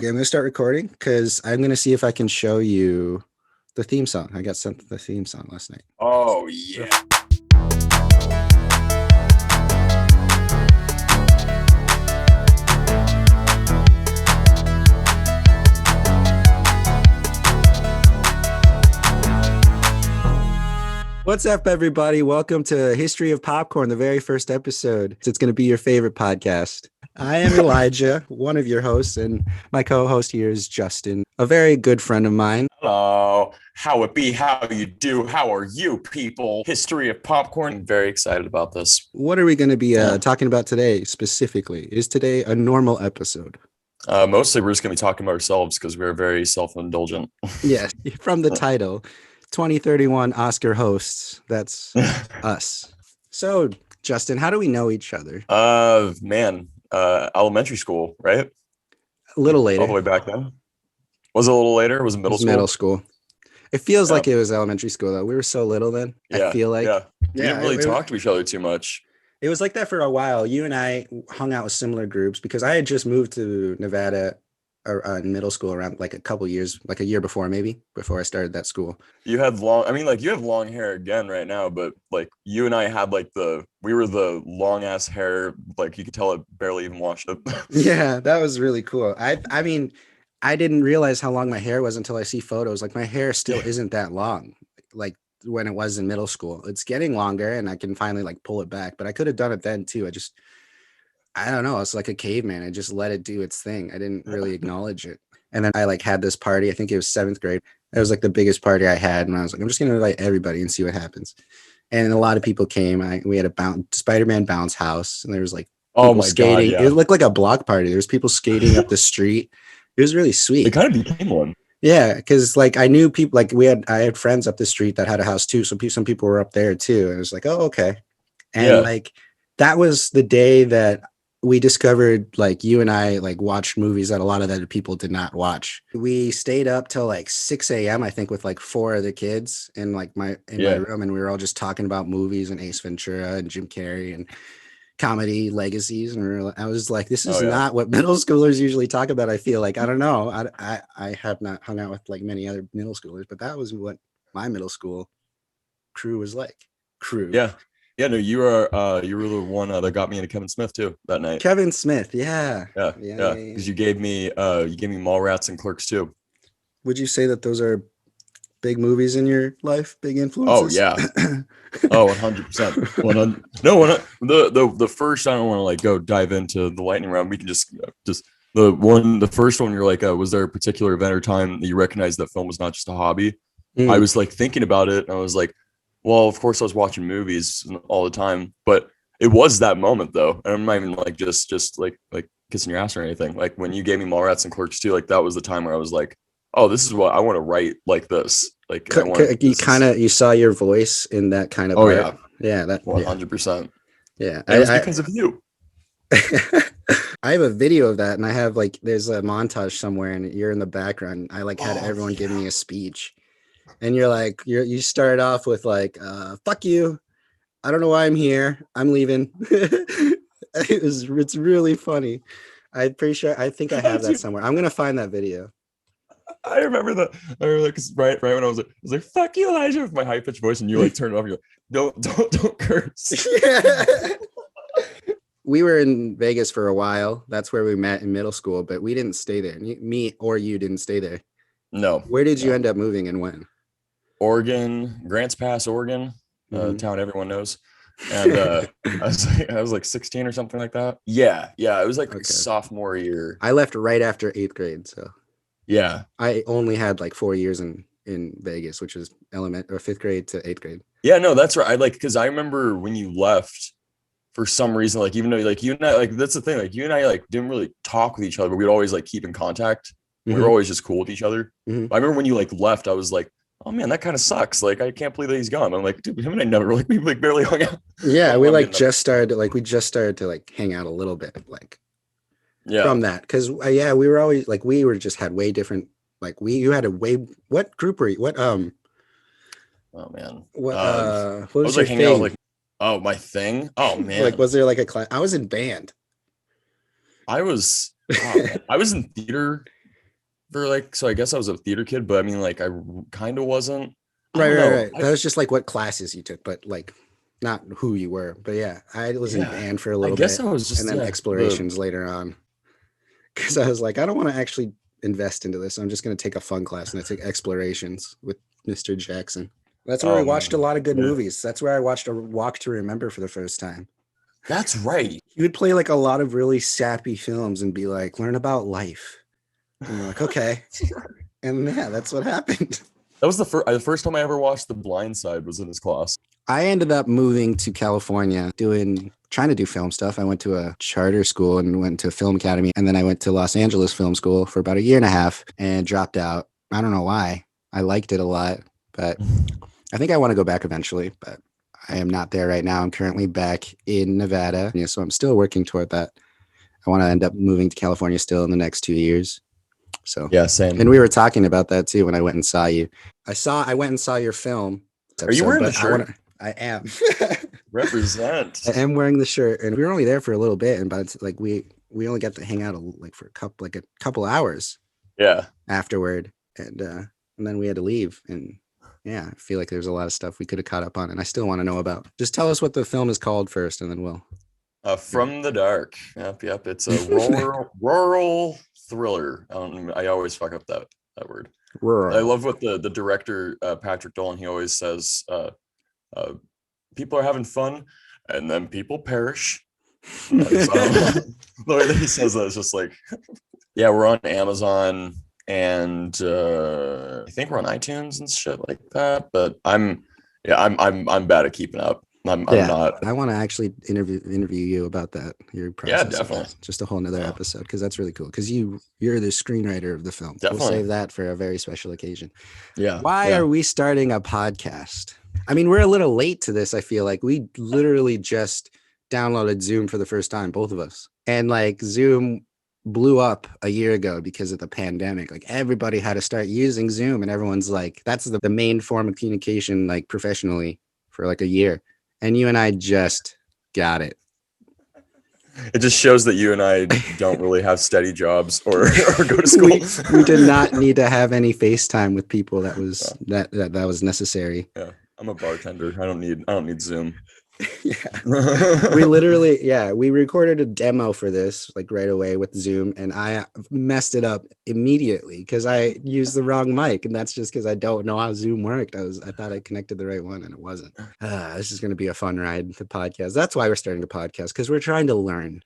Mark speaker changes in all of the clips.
Speaker 1: Okay, I'm going to start recording because I'm going to see if I can show you the theme song. I got sent the theme song last night.
Speaker 2: Oh
Speaker 1: So,
Speaker 2: yeah.
Speaker 1: what's up, everybody? Welcome to History of Popcorn, the very first episode. It's going to be your favorite podcast. I am Elijah, one of your hosts, and my co-host here is Justin, a very good friend of mine.
Speaker 2: Hello. How it be? How you do? How are you people? History of popcorn. I'm very excited about this.
Speaker 1: What are we going to be
Speaker 2: Yeah.
Speaker 1: talking about today specifically? Is today a normal episode?
Speaker 2: Mostly we're just gonna be talking about ourselves because we're very self-indulgent.
Speaker 1: Yes, from the title, 2031 Oscar hosts. That's us. So, Justin, how do we know each other?
Speaker 2: Elementary school, right?
Speaker 1: A little
Speaker 2: All the
Speaker 1: later.
Speaker 2: way back then. Was it a little later? Was it
Speaker 1: It
Speaker 2: middle
Speaker 1: was middle
Speaker 2: school?
Speaker 1: school. It feels
Speaker 2: Yeah.
Speaker 1: like it was elementary school, though. We were so little then. I
Speaker 2: Yeah.
Speaker 1: feel like.
Speaker 2: Yeah. We
Speaker 1: Yeah,
Speaker 2: didn't really talk to each other too much.
Speaker 1: it was like that for a while. You and I hung out with similar groups because I had just moved to Nevada in middle school around like a couple years, like a year before, maybe before I started that school.
Speaker 2: You have you have long hair again right now, but like you and I had we were the long ass hair, like you could tell it barely even washed up.
Speaker 1: Yeah, that was really cool. I mean, I didn't realize how long my hair was until I see photos. Like my hair still isn't that long, like when it was in middle school. It's getting longer and I can finally like pull it back, but I could have done it then too. I don't know. It's like a caveman. I just let it do its thing. I didn't really acknowledge it. And then I like had this party. I think it was seventh grade. It was like the biggest party I had. And I was like, I'm just going to invite everybody and see what happens. And a lot of people came. We had a Spider-Man bounce house and there was like
Speaker 2: Oh
Speaker 1: people
Speaker 2: my God,
Speaker 1: skating.
Speaker 2: yeah.
Speaker 1: It looked like a block party. There was people skating up the street. It was really
Speaker 2: It
Speaker 1: sweet.
Speaker 2: kind of became one.
Speaker 1: Yeah, because like I knew people, like I had friends up the street that had a house too. So some people were up there too. And it was like, oh, okay. And
Speaker 2: Yeah.
Speaker 1: like that was the day that we discovered, like, you and I like watched movies that a lot of other people did not watch. We stayed up till like 6 a.m. I think with like four other kids in like my
Speaker 2: Yeah.
Speaker 1: room, and we were all just talking about movies and Ace Ventura and Jim Carrey and comedy legacies. And I was like, this is
Speaker 2: Oh yeah.
Speaker 1: not what middle schoolers usually talk about. I feel like, I don't know. I have not hung out with like many other middle schoolers, but that was what my middle school crew was like. Crew.
Speaker 2: Yeah. Yeah, no, you were the one that got me into Kevin Smith too that night.
Speaker 1: Kevin Smith. Yeah.
Speaker 2: Yeah. Yeah. Because you gave me Mallrats and Clerks too.
Speaker 1: Would you say that those are big movies in your life? Big
Speaker 2: Oh
Speaker 1: influences?
Speaker 2: yeah. Oh, 100%. 100. No, the first, I don't want to like go dive into the lightning round. We can just the first one, you're like, was there a particular event or time that you recognized that film was not just a hobby? I was like thinking about it and I was like, well, of course I was watching movies all the time, but it was that moment though. And I'm not even like just like kissing your ass or anything. Like when you gave me Mallrats and Clerks too, like that was the time where I was like, oh, this is what I want to write like this. Like
Speaker 1: you saw your voice in that kind of
Speaker 2: oh
Speaker 1: part.
Speaker 2: yeah.
Speaker 1: That
Speaker 2: 100%.
Speaker 1: Yeah.
Speaker 2: It was because of you.
Speaker 1: I have a video of that, and I have like there's a montage somewhere and you're in the background. I like had everyone give me a speech. And you're like, you started off with like, fuck you. I don't know why I'm here. I'm leaving. It's really funny. I'm pretty sure, I think I have that somewhere. I'm going to find that video.
Speaker 2: I remember that because right when I was like, fuck you, Elijah, with my high pitched voice, and you like turned it off. You're like, don't curse.
Speaker 1: We were in Vegas for a while. That's where we met in middle school, but we didn't stay there. Me or you didn't stay there.
Speaker 2: No.
Speaker 1: Where did you end up moving and when?
Speaker 2: Oregon, Grants Pass, Oregon, town everyone knows. And I was like 16 or something like that. Yeah. It was like sophomore year.
Speaker 1: I left right after 8th grade, so
Speaker 2: yeah.
Speaker 1: I only had like 4 years in Vegas, which was 5th grade to 8th grade.
Speaker 2: Yeah, no, that's right. Because I remember when you left, for some reason, like even though like you and I, like that's the thing, like you and I like didn't really talk with each other, but we'd always like keep in contact. We were always just cool with each other. I remember when you like left, I was like, oh man, that kind of sucks. Like I can't believe that he's gone. I'm like, dude, him and I never like we like barely hung out.
Speaker 1: Yeah, we like just started to like hang out a little bit, like from that, because we were always like we were just had way different. Like you had a way. What group were you? What
Speaker 2: Oh man.
Speaker 1: What
Speaker 2: what
Speaker 1: was
Speaker 2: was
Speaker 1: your
Speaker 2: like hanging
Speaker 1: thing?
Speaker 2: out like my thing? Oh man.
Speaker 1: Like was there like a class? I was in band.
Speaker 2: I was in theater. for like, so I guess I was a theater kid, but I mean, like, I kind of wasn't. I
Speaker 1: Right,
Speaker 2: don't
Speaker 1: right,
Speaker 2: know.
Speaker 1: right. That was just like what classes you took, but like not who you were. But yeah, I was in
Speaker 2: Yeah,
Speaker 1: band for a
Speaker 2: I
Speaker 1: little
Speaker 2: guess
Speaker 1: bit
Speaker 2: I was
Speaker 1: and
Speaker 2: just,
Speaker 1: then
Speaker 2: yeah, the
Speaker 1: explorations later on because I was like, I don't want to actually invest into this. I'm just going to take a fun class and I took explorations with Mr. Jackson. That's where we watched a lot of good
Speaker 2: yeah,
Speaker 1: movies. That's where I watched A Walk to Remember for the first time.
Speaker 2: that's right.
Speaker 1: He would play like a lot of really sappy films and be like, learn about life. And you're like, okay. And yeah, that's what happened.
Speaker 2: That was the first time I ever watched The Blind Side was in his class.
Speaker 1: I ended up moving to California trying to do film stuff. I went to a charter school and went to a film academy. And then I went to Los Angeles Film School for about a year and a half and dropped out. I don't know why. I liked it a lot, but I think I want to go back eventually, but I am not there right now. I'm currently back in Nevada. Yeah, so I'm still working toward that. I want to end up moving to California still in the next 2 years. So,
Speaker 2: Yeah,
Speaker 1: and
Speaker 2: same.
Speaker 1: we were talking about that too when I went and saw you. I went and saw your film
Speaker 2: Are you
Speaker 1: episode,
Speaker 2: wearing the
Speaker 1: but I want
Speaker 2: shirt?
Speaker 1: to, I am. I
Speaker 2: Represent.
Speaker 1: am wearing the shirt, and we were only there for a little bit, and but it's like we only got to hang out like for a couple hours
Speaker 2: Yeah.
Speaker 1: afterward, and then we had to leave, and yeah, I feel like there's a lot of stuff we could have caught up on, and I still want to know about. Just tell us what the film is called first, and then we'll.
Speaker 2: From the Dark. Yep, yep. It's a rural thriller. I always fuck up that word. I
Speaker 1: Rural.
Speaker 2: love what the director Patrick Dolan, he always says, uh, people are having fun, and then people perish. So, the way that he says that is just like, yeah, we're on Amazon, and I think we're on iTunes and shit like that. But I'm bad at keeping up. I'm
Speaker 1: Yeah,
Speaker 2: not.
Speaker 1: I want to actually interview you about that, your
Speaker 2: Yeah,
Speaker 1: process of
Speaker 2: definitely.
Speaker 1: that. Just a whole nother
Speaker 2: Yeah,
Speaker 1: episode because that's really cool. Because you're the screenwriter of the film. We'll
Speaker 2: definitely.
Speaker 1: save that for a very special occasion.
Speaker 2: Yeah,
Speaker 1: Why
Speaker 2: yeah.
Speaker 1: are we starting a podcast? I mean, we're a little late to this. I feel like we literally just downloaded Zoom for the first time, both of us, and like Zoom blew up a year ago because of the pandemic. Like everybody had to start using Zoom, and everyone's like, that's the main form of communication, like professionally, for like a year. And you and I just got it.
Speaker 2: It just shows that you and I don't really have steady jobs or go to
Speaker 1: we
Speaker 2: school.
Speaker 1: we did not need to have any FaceTime with people that was that was necessary.
Speaker 2: Yeah, I'm a bartender. I don't need Zoom.
Speaker 1: Yeah. We literally, yeah, we recorded a demo for this like right away with Zoom, and I messed it up immediately because I used the wrong mic, and that's just because I don't know how Zoom worked. I thought I connected the right one, and it wasn't. This is going to be a fun ride. The podcast. That's why we're starting a podcast because we're trying to learn.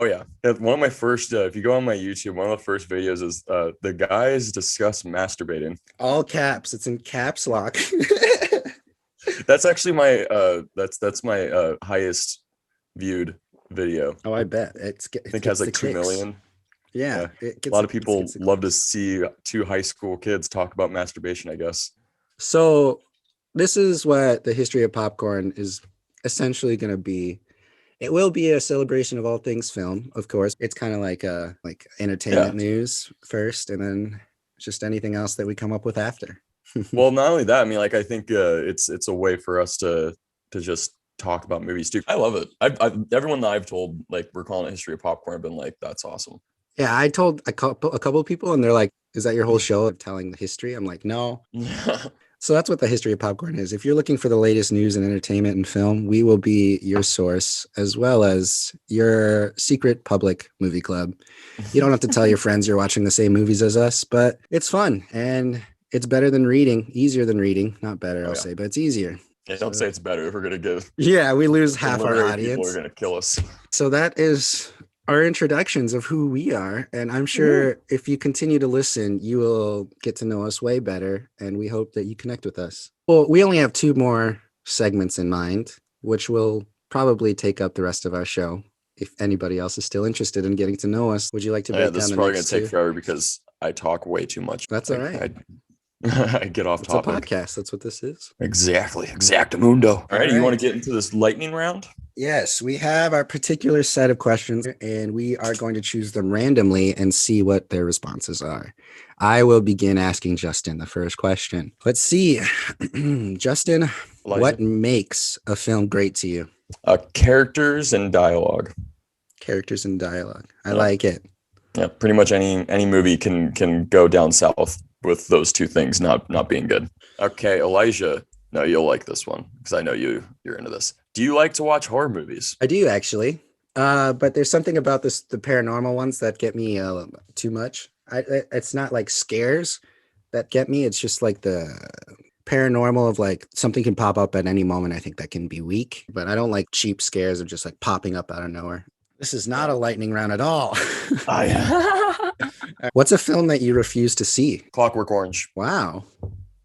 Speaker 2: Oh yeah. One of my first, if you go on my YouTube, one of the first videos is the guys discuss masturbating.
Speaker 1: All caps. It's in caps lock.
Speaker 2: That's actually my that's my highest viewed video.
Speaker 1: Oh, I bet
Speaker 2: I
Speaker 1: it
Speaker 2: think it has
Speaker 1: gets the
Speaker 2: like 2
Speaker 1: clicks.
Speaker 2: million.
Speaker 1: Yeah,
Speaker 2: Yeah.
Speaker 1: it
Speaker 2: A
Speaker 1: gets
Speaker 2: lot of
Speaker 1: it
Speaker 2: people
Speaker 1: gets the
Speaker 2: love to
Speaker 1: clicks.
Speaker 2: see two high school kids talk about masturbation, I guess.
Speaker 1: So this is what the history of popcorn is essentially going to be. It will be a celebration of all things film, of course. It's kind of like
Speaker 2: Yeah.
Speaker 1: entertainment news first, and then just anything else that we come up with after.
Speaker 2: Well, not only that, I mean, like I think it's a way for us to just talk about movies too. I love it. I've everyone that I've told, like, we're calling it History of Popcorn, have been like, that's awesome.
Speaker 1: Yeah, I told a couple of people, and they're like, "Is that your whole show of telling the history?" I'm like, "No." So that's what the history of popcorn is. If you're looking for the latest news and entertainment and film, we will be your source as well as your secret public movie club. You don't have to tell your friends you're watching the same movies as us, but it's fun and it's better than reading, easier than reading. Not better,
Speaker 2: Oh
Speaker 1: I'll
Speaker 2: yeah.
Speaker 1: say, but it's easier.
Speaker 2: Yeah, don't say
Speaker 1: So,
Speaker 2: it's better if we're gonna give.
Speaker 1: yeah, we lose
Speaker 2: The
Speaker 1: half our
Speaker 2: literary people are
Speaker 1: audience.
Speaker 2: gonna kill us.
Speaker 1: So that is our introductions of who we are. And I'm
Speaker 2: Woo.
Speaker 1: sure if you continue to listen, you will get to know us way better. And we hope that you connect with us. Well, we only have two more segments in mind, which will probably take up the rest of our show. If anybody else is still interested in getting to know us, would you like to
Speaker 2: Yeah,
Speaker 1: break
Speaker 2: this
Speaker 1: down
Speaker 2: is
Speaker 1: the
Speaker 2: probably gonna
Speaker 1: next
Speaker 2: take
Speaker 1: two?
Speaker 2: forever because I talk way too much.
Speaker 1: That's all right.
Speaker 2: I get off
Speaker 1: It's a
Speaker 2: topic.
Speaker 1: podcast. That's what this is.
Speaker 2: Exactly. Exactamundo. All right. You want
Speaker 1: right.
Speaker 2: to get into this lightning round?
Speaker 1: Yes, we have our particular set of questions, and we are going to choose them randomly and see what their responses are. I will begin asking Justin the first question. Let's see. Justin,
Speaker 2: Elijah.
Speaker 1: what makes a film great to you?
Speaker 2: Characters and dialogue.
Speaker 1: Characters and dialogue. I
Speaker 2: Yeah.
Speaker 1: like it.
Speaker 2: Yeah, pretty much any movie can go down south with those two things not being good. Okay, Elijah. No, you'll like this one because I know you're into this. Do you like to watch horror movies?
Speaker 1: I do actually. But there's something about the paranormal ones that get me too much. It's not like scares that get me. It's just like the paranormal of like something can pop up at any moment. I think that can be weak, but I don't like cheap scares of just like popping up out of nowhere. This is not a lightning round at all.
Speaker 2: Oh yeah.
Speaker 1: What's a film that you refuse to see?
Speaker 2: Clockwork Orange.
Speaker 1: Wow.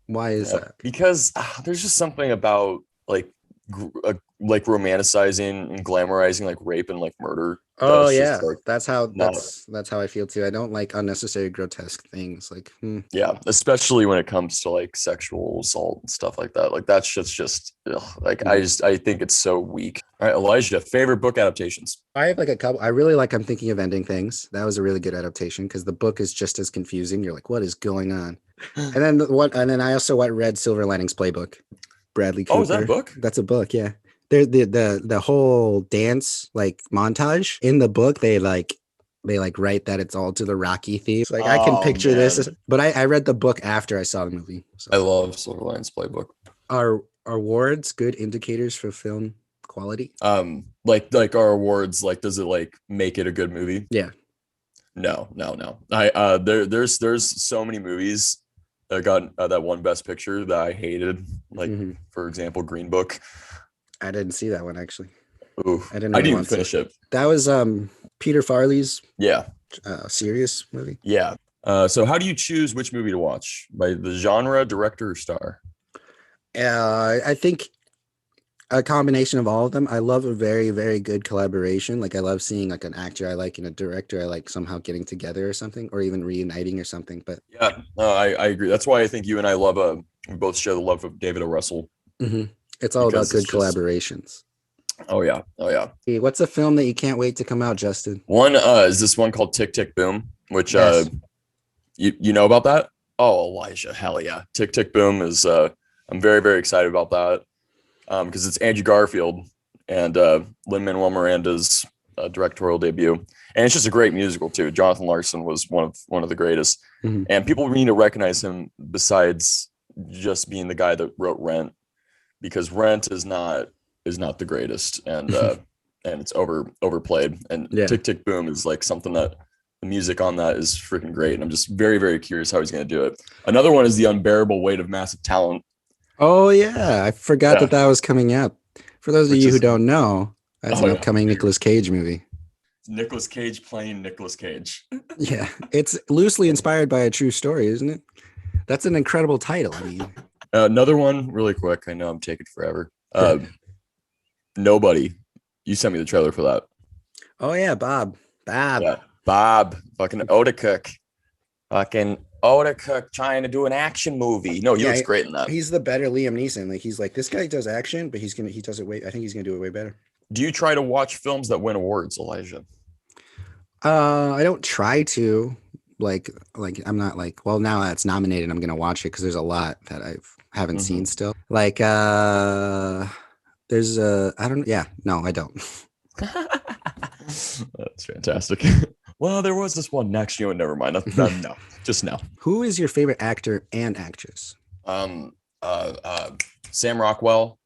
Speaker 1: Why is
Speaker 2: Yeah,
Speaker 1: that?
Speaker 2: because there's just something about like romanticizing and glamorizing like rape and like murder that
Speaker 1: Oh
Speaker 2: is just
Speaker 1: yeah,
Speaker 2: like
Speaker 1: that's how
Speaker 2: not.
Speaker 1: that's how I feel too. I don't like unnecessary grotesque things. Like,
Speaker 2: Yeah, especially when it comes to like sexual assault and stuff like that. Like that's just ugh, like
Speaker 1: mhm.
Speaker 2: I think it's so weak. All right, Elijah, favorite book adaptations.
Speaker 1: I have like a couple. I really like I'm Thinking of Ending Things. That was a really good adaptation because the book is just as confusing. You're like, what is going on? And then and then I also read Silver Linings Playbook, Bradley
Speaker 2: Oh, is that a
Speaker 1: Cooper.
Speaker 2: book?
Speaker 1: That's a book, yeah. There the whole dance like montage in the book, they write that it's all to the Rocky theme. Like I can
Speaker 2: Oh
Speaker 1: picture this,
Speaker 2: man,
Speaker 1: but I read the book after I saw the movie.
Speaker 2: I
Speaker 1: So
Speaker 2: love Silver Linings Playbook.
Speaker 1: are awards good indicators for film quality?
Speaker 2: Like our awards, like does it like make it a good movie?
Speaker 1: Yeah.
Speaker 2: No. I there's so many movies that got that one Best Picture that I hated. Like
Speaker 1: Hmm.
Speaker 2: for example, Green Book.
Speaker 1: I didn't see that one actually.
Speaker 2: Ooh,
Speaker 1: I didn't
Speaker 2: I
Speaker 1: really
Speaker 2: didn't even
Speaker 1: want to.
Speaker 2: finish it.
Speaker 1: That was Peter Farley's
Speaker 2: Yeah,
Speaker 1: serious movie.
Speaker 2: yeah. So how do you choose which movie to watch? By the genre, director, or star?
Speaker 1: I think a combination of all of them. I love a very, very good collaboration. Like I love seeing like an actor I like and a director I like somehow getting together or something, or even reuniting or something. But
Speaker 2: Yeah, no, I agree. That's why I think you and I love we both share the love of David O. Russell
Speaker 1: mhm, it's all about
Speaker 2: because it's
Speaker 1: good
Speaker 2: just
Speaker 1: collaborations.
Speaker 2: oh yeah.
Speaker 1: Hey, what's a film that you can't wait to come out, Justin?
Speaker 2: One is this one called Tick Tick Boom, which
Speaker 1: Yes.
Speaker 2: you know about that? Oh, Elijah, hell yeah. Tick Tick Boom is I'm very excited about that. Because it's Andrew Garfield and Lin-Manuel Miranda's directorial debut, and it's just a great musical too. Jonathan Larson was one of the greatest,
Speaker 1: Mhm.
Speaker 2: and people need to recognize him besides just being the guy that wrote Rent, because Rent is not the greatest, and it's overplayed. And
Speaker 1: Yeah.
Speaker 2: Tick Tick Boom is like something that the music on that is freaking great, and I'm just very curious how he's going to do it. Another one is The Unbearable Weight of Massive Talent.
Speaker 1: Oh yeah, I forgot
Speaker 2: Yeah,
Speaker 1: that that was coming out. For those of
Speaker 2: which
Speaker 1: you who
Speaker 2: is
Speaker 1: don't know, that's
Speaker 2: oh
Speaker 1: an
Speaker 2: yeah,
Speaker 1: upcoming Nicolas Cage movie.
Speaker 2: Nicolas Cage playing Nicolas Cage.
Speaker 1: Yeah, it's loosely inspired by a true story, isn't it? That's an incredible title. I mean,
Speaker 2: Another one, really quick. I know I'm taking forever. Nobody. You sent me the trailer for that.
Speaker 1: oh yeah, Bob.
Speaker 2: Yeah, Bob, fucking Odenkirk, fucking Odenkirk trying to do an action movie. No, he
Speaker 1: Yeah,
Speaker 2: looks great in that.
Speaker 1: he's the better Liam Neeson. Like he's like this guy does action, but he does it way. I think he's gonna do it way better.
Speaker 2: Do you try to watch films that win awards, Elijah?
Speaker 1: I don't try to like I'm not like well now that it's nominated I'm gonna watch it because there's a lot that I've haven't
Speaker 2: Mm-hmm.
Speaker 1: seen still. Like there's I don't yeah no I don't.
Speaker 2: That's fantastic. Well, there was this one next. You know, never mind. No, just no.
Speaker 1: Who is your favorite actor and actress?
Speaker 2: Um, uh, uh, Sam Rockwell,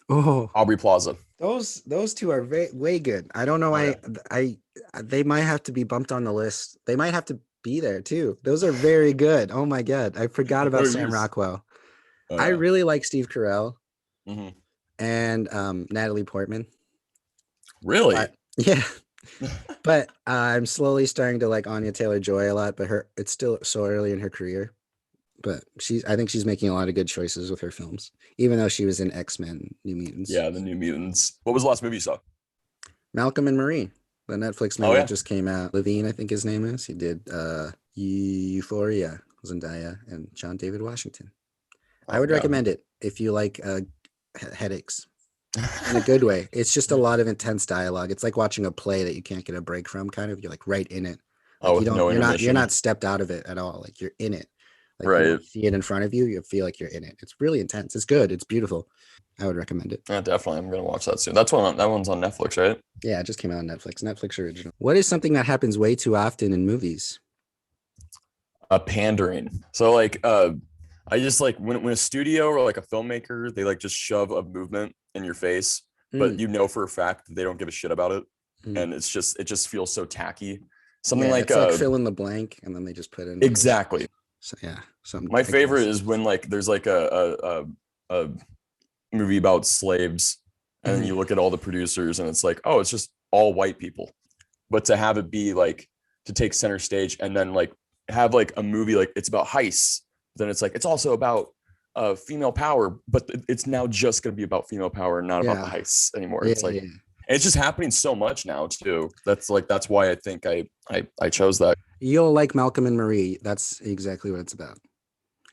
Speaker 1: Oh,
Speaker 2: Aubrey Plaza.
Speaker 1: those two are way good. I don't know
Speaker 2: Oh yeah,
Speaker 1: I they might have to be bumped on the list. They might have to be there too. Those are very good. Oh my god, I forgot about
Speaker 2: there he
Speaker 1: Sam
Speaker 2: is.
Speaker 1: Rockwell.
Speaker 2: Oh
Speaker 1: I
Speaker 2: yeah.
Speaker 1: really like Steve Carell
Speaker 2: Mm-hmm.
Speaker 1: and Natalie Portman.
Speaker 2: Really?
Speaker 1: But yeah, but I'm slowly starting to like Anya Taylor-Joy a lot, but it's still so early in her career. But I think she's making a lot of good choices with her films, even though she was in X-Men New Mutants.
Speaker 2: Yeah, the New Mutants. What was the last movie you saw?
Speaker 1: Malcolm and Marie, the Netflix
Speaker 2: Oh
Speaker 1: movie that
Speaker 2: yeah.
Speaker 1: just came out. Levine, I think his name is. He did Euphoria, Zendaya, and John David Washington. I
Speaker 2: Oh
Speaker 1: would
Speaker 2: yeah.
Speaker 1: recommend it if you like headaches in a good way. It's just a lot of intense dialogue. It's like watching a play that you can't get a break from, kind of. You're like right in it.
Speaker 2: Oh,
Speaker 1: Like you
Speaker 2: with
Speaker 1: don't,
Speaker 2: no
Speaker 1: you're not
Speaker 2: intermission.
Speaker 1: stepped out of it at all. Like you're in it. Like you
Speaker 2: Right.
Speaker 1: don't see it in front of you, you feel like you're in it. It's really intense. It's good. It's beautiful. I would recommend it.
Speaker 2: Yeah, definitely. I'm gonna watch that soon. That one's on Netflix, right?
Speaker 1: Yeah, it just came out on Netflix. Netflix original. What is something that happens way too often in movies?
Speaker 2: Pandering. So I just like when a studio or like a filmmaker, they like just shove a movement in your face, but
Speaker 1: Mm,
Speaker 2: you know for a fact that they don't give a shit about it.
Speaker 1: mm.
Speaker 2: And it just feels so tacky. Something
Speaker 1: Yeah,
Speaker 2: like
Speaker 1: it's like fill in the blank, and then they just put in like a
Speaker 2: exactly.
Speaker 1: so, yeah, something
Speaker 2: My favorite
Speaker 1: ridiculous.
Speaker 2: is when like there's like a movie about slaves, and then
Speaker 1: Mhm.
Speaker 2: you look at all the producers and it's like, oh, it's just all white people. But to have it be like to take center stage and then like have like a movie like it's about heists, then it's like it's also about female power, but it's now just going to be about female power and not about the
Speaker 1: Yeah,
Speaker 2: heists anymore.
Speaker 1: yeah,
Speaker 2: It's like,
Speaker 1: yeah.
Speaker 2: and it's just happening so much now too. That's why I think I chose that.
Speaker 1: You'll like Malcolm and Marie. That's exactly what it's about.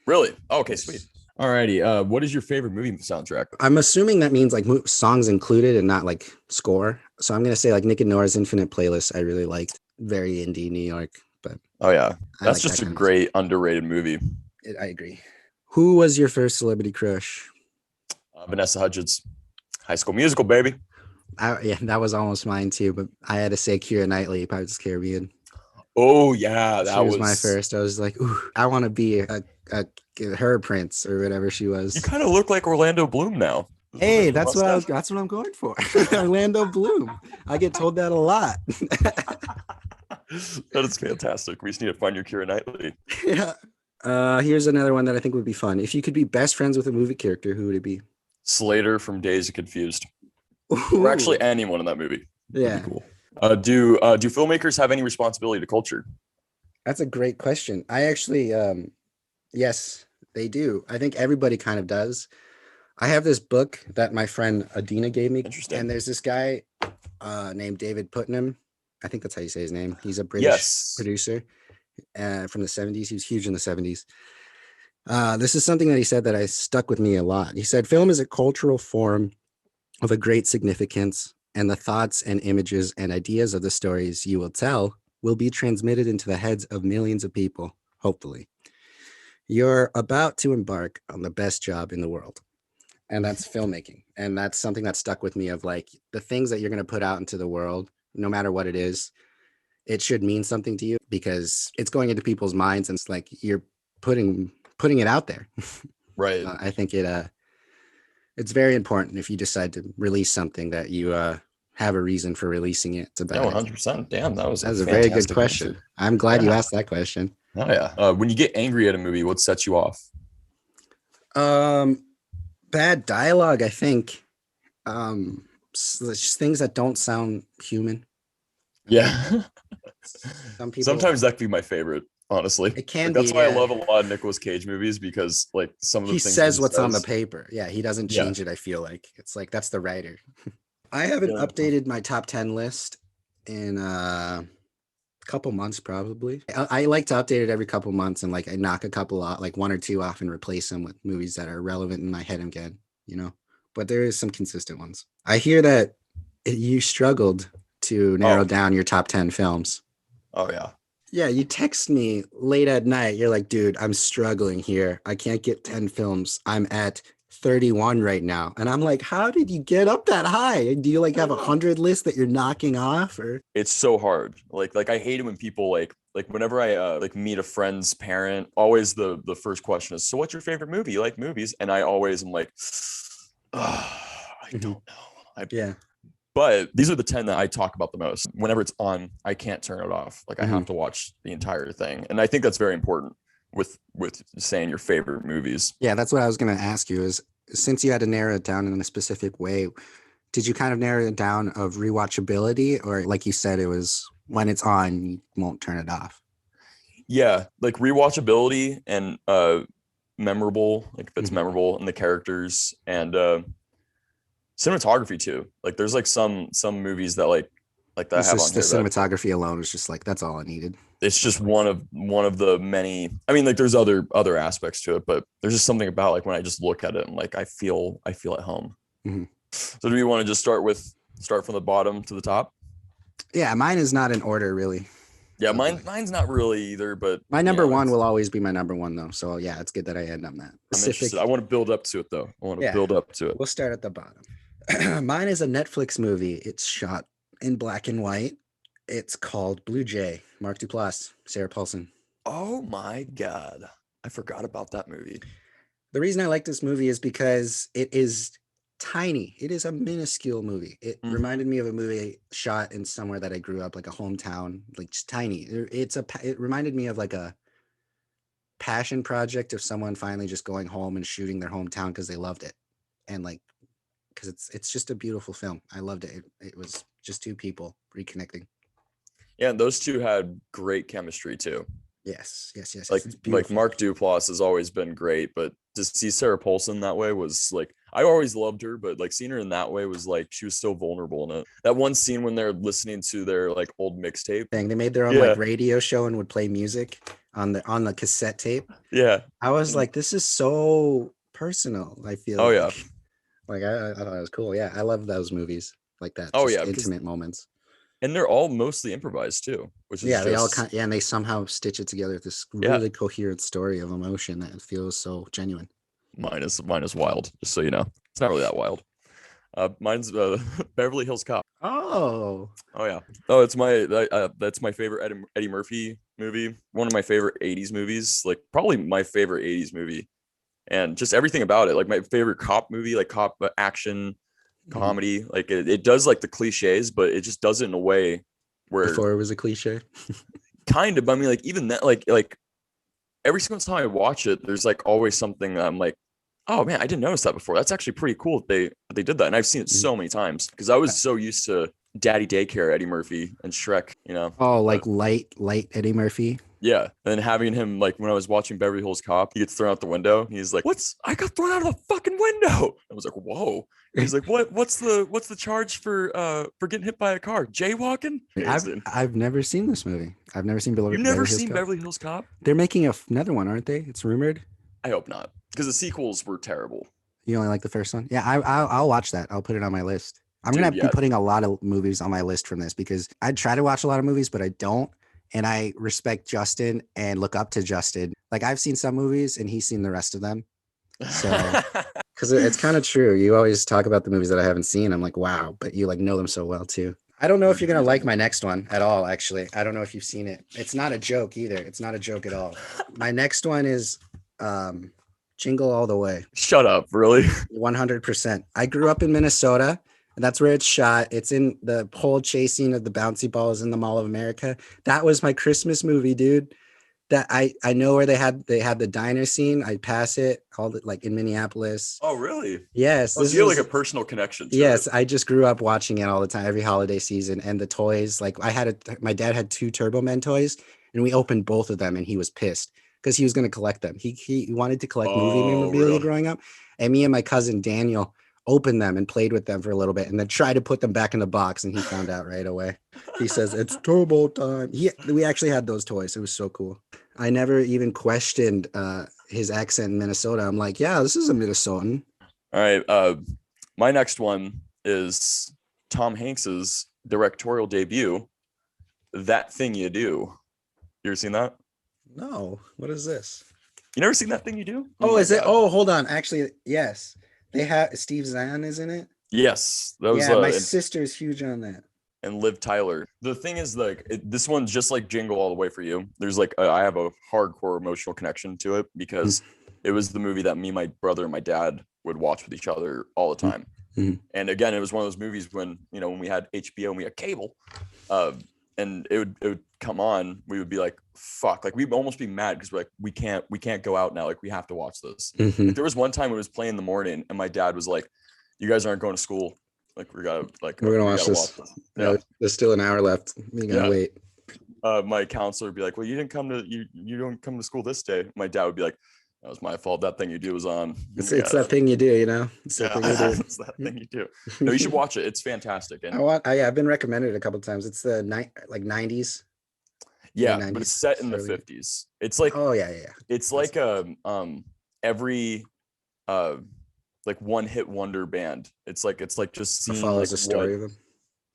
Speaker 2: Really? Okay, sweet.
Speaker 1: Yes.
Speaker 2: Alrighty. What is your favorite movie soundtrack?
Speaker 1: I'm assuming that means like songs included and not like score. So I'm gonna say like Nick and Nora's Infinite Playlist. I really liked. Very indie New York, but
Speaker 2: Oh yeah,
Speaker 1: I
Speaker 2: that's
Speaker 1: like that
Speaker 2: just a
Speaker 1: kind of music.
Speaker 2: great underrated movie.
Speaker 1: I agree. Who was your first celebrity crush?
Speaker 2: Vanessa Hudgens, High School Musical, baby.
Speaker 1: Yeah, that was almost mine too, but I had to say Keira Knightley, Pirates of the Caribbean.
Speaker 2: Oh yeah,
Speaker 1: She
Speaker 2: that
Speaker 1: was my
Speaker 2: was.
Speaker 1: first. I was like, ooh, I want to be a her prince or whatever she
Speaker 2: You
Speaker 1: was.
Speaker 2: kind of look like Orlando Bloom now.
Speaker 1: Hey,
Speaker 2: The
Speaker 1: that's what I was.
Speaker 2: mustache.
Speaker 1: That's what I'm going for. Orlando Bloom. I get told that a lot.
Speaker 2: That is fantastic. We just need to find your Keira Knightley.
Speaker 1: Yeah. Here's another one that I think would be fun. If you could be best friends with a movie character, who would it be?
Speaker 2: Slater from Days of Confused, or
Speaker 1: Ooh,
Speaker 2: actually anyone in that movie would be
Speaker 1: yeah,
Speaker 2: cool. Do filmmakers have any responsibility to culture?
Speaker 1: that's a great question. I actually, yes, they do. I think everybody kind of does. I have this book that my friend Adina gave me, and
Speaker 2: Interesting.
Speaker 1: there's this guy named David Putnam. I think that's how you say his name. He's a British
Speaker 2: Yes.
Speaker 1: producer from the 70s. He was huge in the 70s. This is something that he said that I stuck with me a lot. He said, film is a cultural form of a great significance, and the thoughts and images and ideas of the stories you will tell will be transmitted into the heads of millions of people, hopefully. You're about to embark on the best job in the world, and that's filmmaking. And that's something that stuck with me of like the things that you're going to put out into the world, no matter what it is, it should mean something to you because it's going into people's minds and it's like you're putting it out there.
Speaker 2: Right.
Speaker 1: I think it's very important if you decide to release something that you have a reason for releasing it. It's
Speaker 2: Yeah,
Speaker 1: about it.
Speaker 2: 100%. Damn, that was
Speaker 1: That
Speaker 2: a
Speaker 1: was a very good
Speaker 2: fantastic answer.
Speaker 1: question. I'm glad you
Speaker 2: Yeah.
Speaker 1: asked that question.
Speaker 2: Oh yeah. When you get angry at a movie, what sets you off?
Speaker 1: Um, bad dialogue, I think. Just things that don't sound human. I think
Speaker 2: Yeah.
Speaker 1: some people
Speaker 2: Sometimes that could be my favorite, honestly.
Speaker 1: it can
Speaker 2: Like
Speaker 1: be.
Speaker 2: that's why I
Speaker 1: Yeah,
Speaker 2: love a lot of Nicolas Cage movies because like some of the
Speaker 1: he
Speaker 2: things that
Speaker 1: says
Speaker 2: he
Speaker 1: what's on the
Speaker 2: says.
Speaker 1: paper. Yeah, he doesn't
Speaker 2: Yeah.
Speaker 1: change it. I feel like it's like that's the writer. I haven't
Speaker 2: Yeah.
Speaker 1: updated my top 10 list in couple months probably. I like to update it every couple months and like I knock a couple out, like one or two off and replace them with movies that are relevant in my head again, you know. But there is some consistent ones. I hear that you struggled to narrow
Speaker 2: Oh,
Speaker 1: down your top 10 films.
Speaker 2: oh yeah.
Speaker 1: Yeah, you text me late at night. You're like, dude, I'm struggling here. I can't get 10 films. I'm at 31 right now. And I'm like, how did you get up that high? Do you like have 100 lists that you're knocking off or?
Speaker 2: It's so hard. Like I hate it when people like whenever I like meet a friend's parent, always the first question is, so what's your favorite movie? You like movies? And I always am like, oh, I
Speaker 1: Mhm.
Speaker 2: don't know.
Speaker 1: Yeah.
Speaker 2: But these are the 10 that I talk about the most. Whenever it's on, I can't turn it off. Like I
Speaker 1: Mhm.
Speaker 2: have to watch the entire thing. And I think that's very important with saying your favorite movies.
Speaker 1: Yeah, that's what I was going to ask you is since you had to narrow it down in a specific way, did you kind of narrow it down of rewatchability or like you said, it was when it's on, you won't turn it off?
Speaker 2: Yeah, like rewatchability and memorable, like if it's
Speaker 1: Mhm.
Speaker 2: memorable and the characters and cinematography too. Like there's like some movies that like that I
Speaker 1: It's
Speaker 2: have on
Speaker 1: just the
Speaker 2: here that
Speaker 1: cinematography alone is just like, that's all I needed.
Speaker 2: it's just one of the many. I mean, like there's other aspects to it, but there's just something about like when I just look at it and like I feel at home.
Speaker 1: Mhm.
Speaker 2: So do we want to just start from the bottom to the top?
Speaker 1: Yeah, mine is not in order really.
Speaker 2: Yeah,
Speaker 1: something like that.
Speaker 2: mine's not really either, but
Speaker 1: My
Speaker 2: you
Speaker 1: number
Speaker 2: know,
Speaker 1: one
Speaker 2: it's
Speaker 1: will always be my number one though. So yeah, it's good that I end on that.
Speaker 2: I'm interested. I
Speaker 1: Pacific.
Speaker 2: want to build up to it though. I want to
Speaker 1: Yeah,
Speaker 2: build up to it.
Speaker 1: we'll start at the bottom. Mine is a Netflix movie. It's shot in black and white. It's called Blue Jay. Mark Duplass, Sarah Paulson.
Speaker 2: Oh my god. I forgot about that movie.
Speaker 1: The reason I like this movie is because it is tiny. It is a minuscule movie. It
Speaker 2: Mhm.
Speaker 1: reminded me of a movie shot in somewhere that I grew up, like a hometown, like just tiny. It reminded me of like a passion project of someone finally just going home and shooting their hometown because they loved it, and like because it's just a beautiful film. I loved it. It was just two people reconnecting.
Speaker 2: Yeah, and those two had great chemistry too.
Speaker 1: Yes, yes, yes, yes.
Speaker 2: Like
Speaker 1: It's
Speaker 2: like
Speaker 1: beautiful.
Speaker 2: Mark Duplass has always been great, but to see Sarah Paulson that way was like I always loved her, but like seeing her in that way was like she was so vulnerable in it. That one scene when they're listening to their like old mixtape.
Speaker 1: Thing they made their own like
Speaker 2: Yeah,
Speaker 1: radio show and would play music on the cassette tape.
Speaker 2: yeah.
Speaker 1: I was
Speaker 2: And
Speaker 1: like, this is so personal. I feel
Speaker 2: oh yeah.
Speaker 1: like I thought it was cool. Yeah, I love those movies like that,
Speaker 2: Oh
Speaker 1: just
Speaker 2: yeah, because
Speaker 1: intimate moments.
Speaker 2: and they're all mostly improvised too, which is
Speaker 1: Yeah, they all
Speaker 2: just
Speaker 1: kind yeah, and they somehow stitch it together with this
Speaker 2: yeah,
Speaker 1: really coherent story of emotion that feels so genuine.
Speaker 2: mine is wild, just so you know. It's not really that wild. Mine's Beverly Hills Cop.
Speaker 1: Oh,
Speaker 2: Oh yeah. Oh, it's that's my favorite Eddie Murphy movie. One of my favorite '80s movies. Like probably my favorite '80s movie, and just everything about it. Like my favorite cop movie, like cop action
Speaker 1: mhm.
Speaker 2: comedy. Like it does like the cliches, but it just does it in a way where
Speaker 1: Before it was a cliche.
Speaker 2: kind of. I mean, like even that, like every single time I watch it, there's like always something I'm like, oh man, I didn't notice that before. That's actually pretty cool that they did that, and I've seen it
Speaker 1: Mhm.
Speaker 2: so many times because I was so used to Daddy Daycare, Eddie Murphy, and Shrek, you know.
Speaker 1: Oh,
Speaker 2: But
Speaker 1: like light Eddie Murphy.
Speaker 2: yeah, and having him like when I was watching Beverly Hills Cop, he gets thrown out the window. He's like, "What's? I got thrown out of the fucking window." I was like, "Whoa!" He's like, "What? What's the charge for getting hit by a car? Jaywalking?"
Speaker 1: I've
Speaker 2: Amazing.
Speaker 1: I've never seen this movie. I've never seen
Speaker 2: You've never
Speaker 1: Beverly Hills
Speaker 2: seen
Speaker 1: Cop.
Speaker 2: Beverly Hills Cop?
Speaker 1: They're making another one, aren't they? It's rumored.
Speaker 2: I hope not, because the sequels were terrible,
Speaker 1: You only like the first one? Yeah, I'll watch that. I'll put it on my list. I'm gonna
Speaker 2: dude.
Speaker 1: be
Speaker 2: Yeah,
Speaker 1: putting a lot of movies on my list from this because I try to watch a lot of movies, but I don't. And I respect Justin and look up to Justin. Like I've seen some movies and he's seen the rest of them. So because it's kind of true. You always talk about the movies that I haven't seen. I'm like, wow, but you like know them so well too. I don't know if you're gonna like my next one at all. Actually, I don't know if you've seen it. It's not a joke either. It's not a joke at all. My next one is um, Jingle All the Way.
Speaker 2: Shut up, really?
Speaker 1: 100%. I grew up in Minnesota, and that's where it's shot. It's in the whole chasing of the bouncy balls in the Mall of America. That was my Christmas movie, dude. That I know where they had the diner scene. I pass it all the, like in Minneapolis.
Speaker 2: Oh, really?
Speaker 1: Yes,
Speaker 2: Oh,
Speaker 1: this
Speaker 2: so you have like
Speaker 1: is
Speaker 2: a personal connection to it.
Speaker 1: yes. I just grew up watching it all the time, every holiday season, and the toys. Like my dad had two Turbo Men toys, and we opened both of them, and he was pissed because he was going to collect them. He wanted to collect movie
Speaker 2: Oh,
Speaker 1: memorabilia
Speaker 2: really?
Speaker 1: growing up, and me and my cousin Daniel opened them and played with them for a little bit, and then tried to put them back in the box, and he found out right away. He says it's turbo time. We actually had those toys. It was so cool. I never even questioned his accent in Minnesota. I'm like, yeah, this is a Minnesotan.
Speaker 2: All right. My next one is Tom Hanks's directorial debut, That Thing You Do. You ever seen that?
Speaker 1: No, what is this?
Speaker 2: You never seen That Thing You Do? Oh
Speaker 1: Oh,
Speaker 2: my
Speaker 1: is it?
Speaker 2: god.
Speaker 1: Oh, hold on. Actually, yes. They have Steve Zahn is in it.
Speaker 2: Yes, that was
Speaker 1: Yeah, my sister is huge on that.
Speaker 2: and Liv Tyler. The thing is, like, this one's just like Jingle All the Way for you. There's like I have a hardcore emotional connection to it because it was the movie that me, my brother, and my dad would watch with each other all the time.
Speaker 1: Mhm.
Speaker 2: And again, it was one of those movies when when we had HBO and we had cable, uh, and it would come on, we would be like, fuck, like we'd almost be mad because we're like, we can't go out now, like we have to watch this. Like
Speaker 1: Mhm.
Speaker 2: there was one time it was playing in the morning, and my dad was like, "You guys aren't going to school, like
Speaker 1: We're gonna
Speaker 2: we
Speaker 1: watch
Speaker 2: gotta watch
Speaker 1: this.
Speaker 2: this." Yeah,
Speaker 1: There's still an hour left. We gotta
Speaker 2: yeah.
Speaker 1: wait.
Speaker 2: My counselor would be like, "Well, you don't come to school this day." My dad would be like, "That was my fault. That thing you do was on."
Speaker 1: It's
Speaker 2: Yeah,
Speaker 1: that thing you do, you know. It's that
Speaker 2: yeah,
Speaker 1: thing you do.
Speaker 2: it's that thing you do. No, you should watch it. It's fantastic. And
Speaker 1: I've been recommended it a couple of times. It's the night like 90s, late
Speaker 2: yeah, but it's
Speaker 1: 90s,
Speaker 2: set in the
Speaker 1: early.
Speaker 2: 50s. It's like
Speaker 1: Oh yeah, yeah, yeah.
Speaker 2: it's
Speaker 1: That's
Speaker 2: like every uh like one hit wonder band. It's like just
Speaker 1: it
Speaker 2: seeing like
Speaker 1: follows the
Speaker 2: what
Speaker 1: story of them.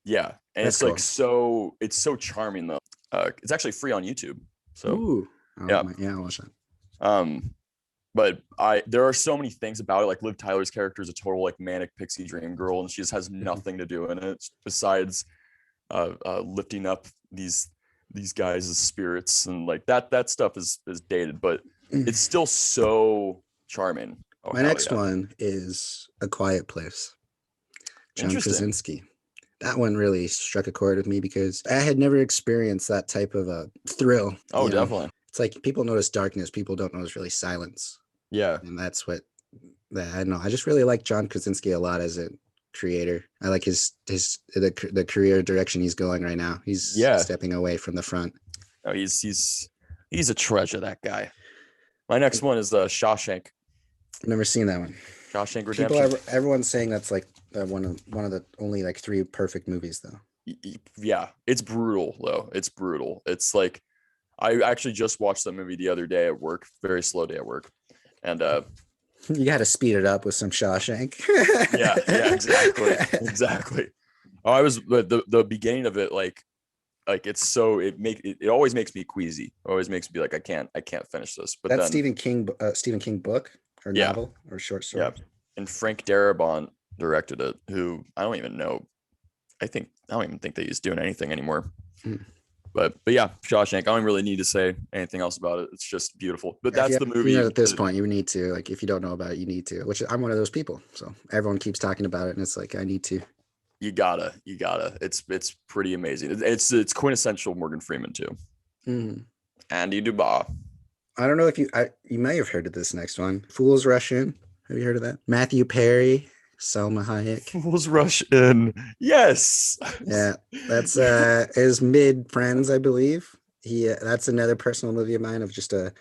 Speaker 2: yeah. And
Speaker 1: That's
Speaker 2: it's like
Speaker 1: cool.
Speaker 2: so it's so charming though. It's actually free on YouTube. So
Speaker 1: Ooh.
Speaker 2: yeah.
Speaker 1: Yeah, I'll watch that.
Speaker 2: But there are so many things about it. Like Liv Tyler's character is a total like manic pixie dream girl, and she just has nothing to do in it besides lifting up these guys' spirits, and like that stuff is dated, but it's still so charming. Oh
Speaker 1: My
Speaker 2: hell
Speaker 1: next
Speaker 2: yeah!
Speaker 1: one is A Quiet Place, John
Speaker 2: Interesting.
Speaker 1: Krasinski. That one really struck a chord with me because I had never experienced that type of a thrill.
Speaker 2: Oh, definitely.
Speaker 1: It's like people notice darkness, people don't notice really silence,
Speaker 2: Yeah.
Speaker 1: and that's what I don't know. I just really like John Krasinski a lot as a creator. I like the career direction he's going right now. He's
Speaker 2: Yeah.
Speaker 1: stepping away from the front.
Speaker 2: Oh, he's a treasure. That guy. My next one is Shawshank.
Speaker 1: I've never seen that one.
Speaker 2: Shawshank Redemption.
Speaker 1: Everyone's saying that's like one of the only like 3 perfect movies though.
Speaker 2: Yeah, it's brutal though. It's brutal. It's like I actually just watched that movie the other day at work. Very slow day at work, and
Speaker 1: you got to speed it up with some Shawshank.
Speaker 2: yeah, exactly. Oh, I was the beginning of it like it's so it always makes me queasy. It always makes me be like I can't finish this. But
Speaker 1: that's
Speaker 2: then
Speaker 1: Stephen King book or
Speaker 2: yeah,
Speaker 1: novel or short story.
Speaker 2: Yeah, and Frank Darabont directed it. Who I don't even know. I don't even think that he's doing anything anymore.
Speaker 1: Mm.
Speaker 2: But yeah, Shawshank. I don't really need to say anything else about it. It's just beautiful. But that's the movie.
Speaker 1: At this point, you need to like if you don't know about it, you need to. Which I'm one of those people. So everyone keeps talking about it, and it's like I need to.
Speaker 2: You gotta. It's pretty amazing. It's quintessential Morgan Freeman too.
Speaker 1: Mm.
Speaker 2: Andy Dubas.
Speaker 1: I don't know if you may have heard of this next one. Fools Rush In. Have you heard of that? Matthew Perry, Selma Hayek.
Speaker 2: Fools Rush In. Yes.
Speaker 1: Yeah, that's his mid Friends, I believe. That's another personal movie of mine of just a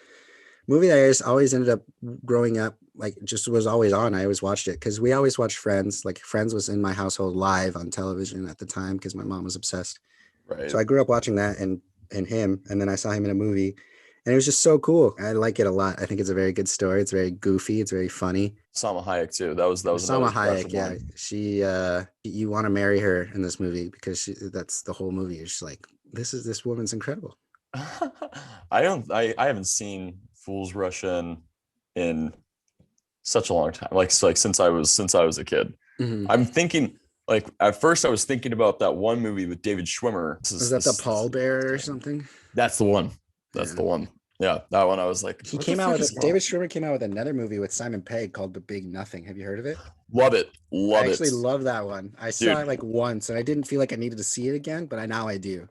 Speaker 1: movie that I just always ended up growing up like just was always on. I always watched it because we always watched Friends. Like Friends was in my household live on television at the time because my mom was obsessed.
Speaker 2: Right.
Speaker 1: So I grew up watching that and him, and then I saw him in a movie, and it was just so cool. I like it a lot. I think it's a very good story. It's very goofy. It's very funny.
Speaker 2: Salma Hayek too. That was
Speaker 1: Salma Hayek. Yeah,
Speaker 2: one.
Speaker 1: she. You want to marry her in this movie because that's the whole movie. It's like this woman's incredible.
Speaker 2: I haven't seen Fools Rush in such a long time. Like since I was a kid.
Speaker 1: Mm-hmm.
Speaker 2: I'm thinking like at first I was thinking about that one movie with David Schwimmer.
Speaker 1: Was that the Paul Bear or something?
Speaker 2: That's the one. That's the one. Yeah, that one I was like,
Speaker 1: David Schwimmer came out with another movie with Simon Pegg called The Big Nothing. Have you heard of it?
Speaker 2: Love it.
Speaker 1: I actually love that one. I saw it like once and I didn't feel like I needed to see it again, but now I do.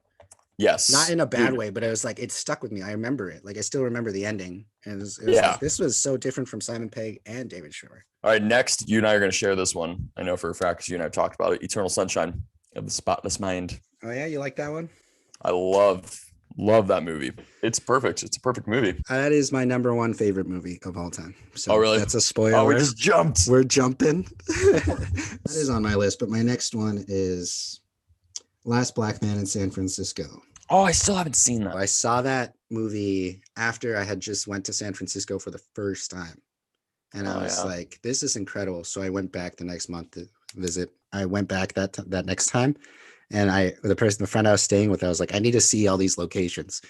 Speaker 2: Yes.
Speaker 1: Not in a bad way, but it was like it stuck with me. I remember it. Like I still remember the ending. And it was like, this was so different from Simon Pegg and David Schwimmer.
Speaker 2: All right, next, you and I are going to share this one. I know for a fact because you and I have talked about it. Eternal Sunshine of the Spotless Mind.
Speaker 1: Oh yeah, you like that one?
Speaker 2: I love that movie. It's perfect. It's a perfect movie.
Speaker 1: That is my number 1 favorite movie of all time. So
Speaker 2: oh really?
Speaker 1: That's a spoiler.
Speaker 2: Oh, we just jumped.
Speaker 1: We're jumping. That is on my list, but my next one is Last Black Man in San Francisco.
Speaker 2: Oh, I still haven't seen that.
Speaker 1: I saw that movie after I had just went to San Francisco for the first time. And I was like, this is incredible. So I went back the next month to visit. I went back that next time. And the friend I was staying with, I was like, I need to see all these locations.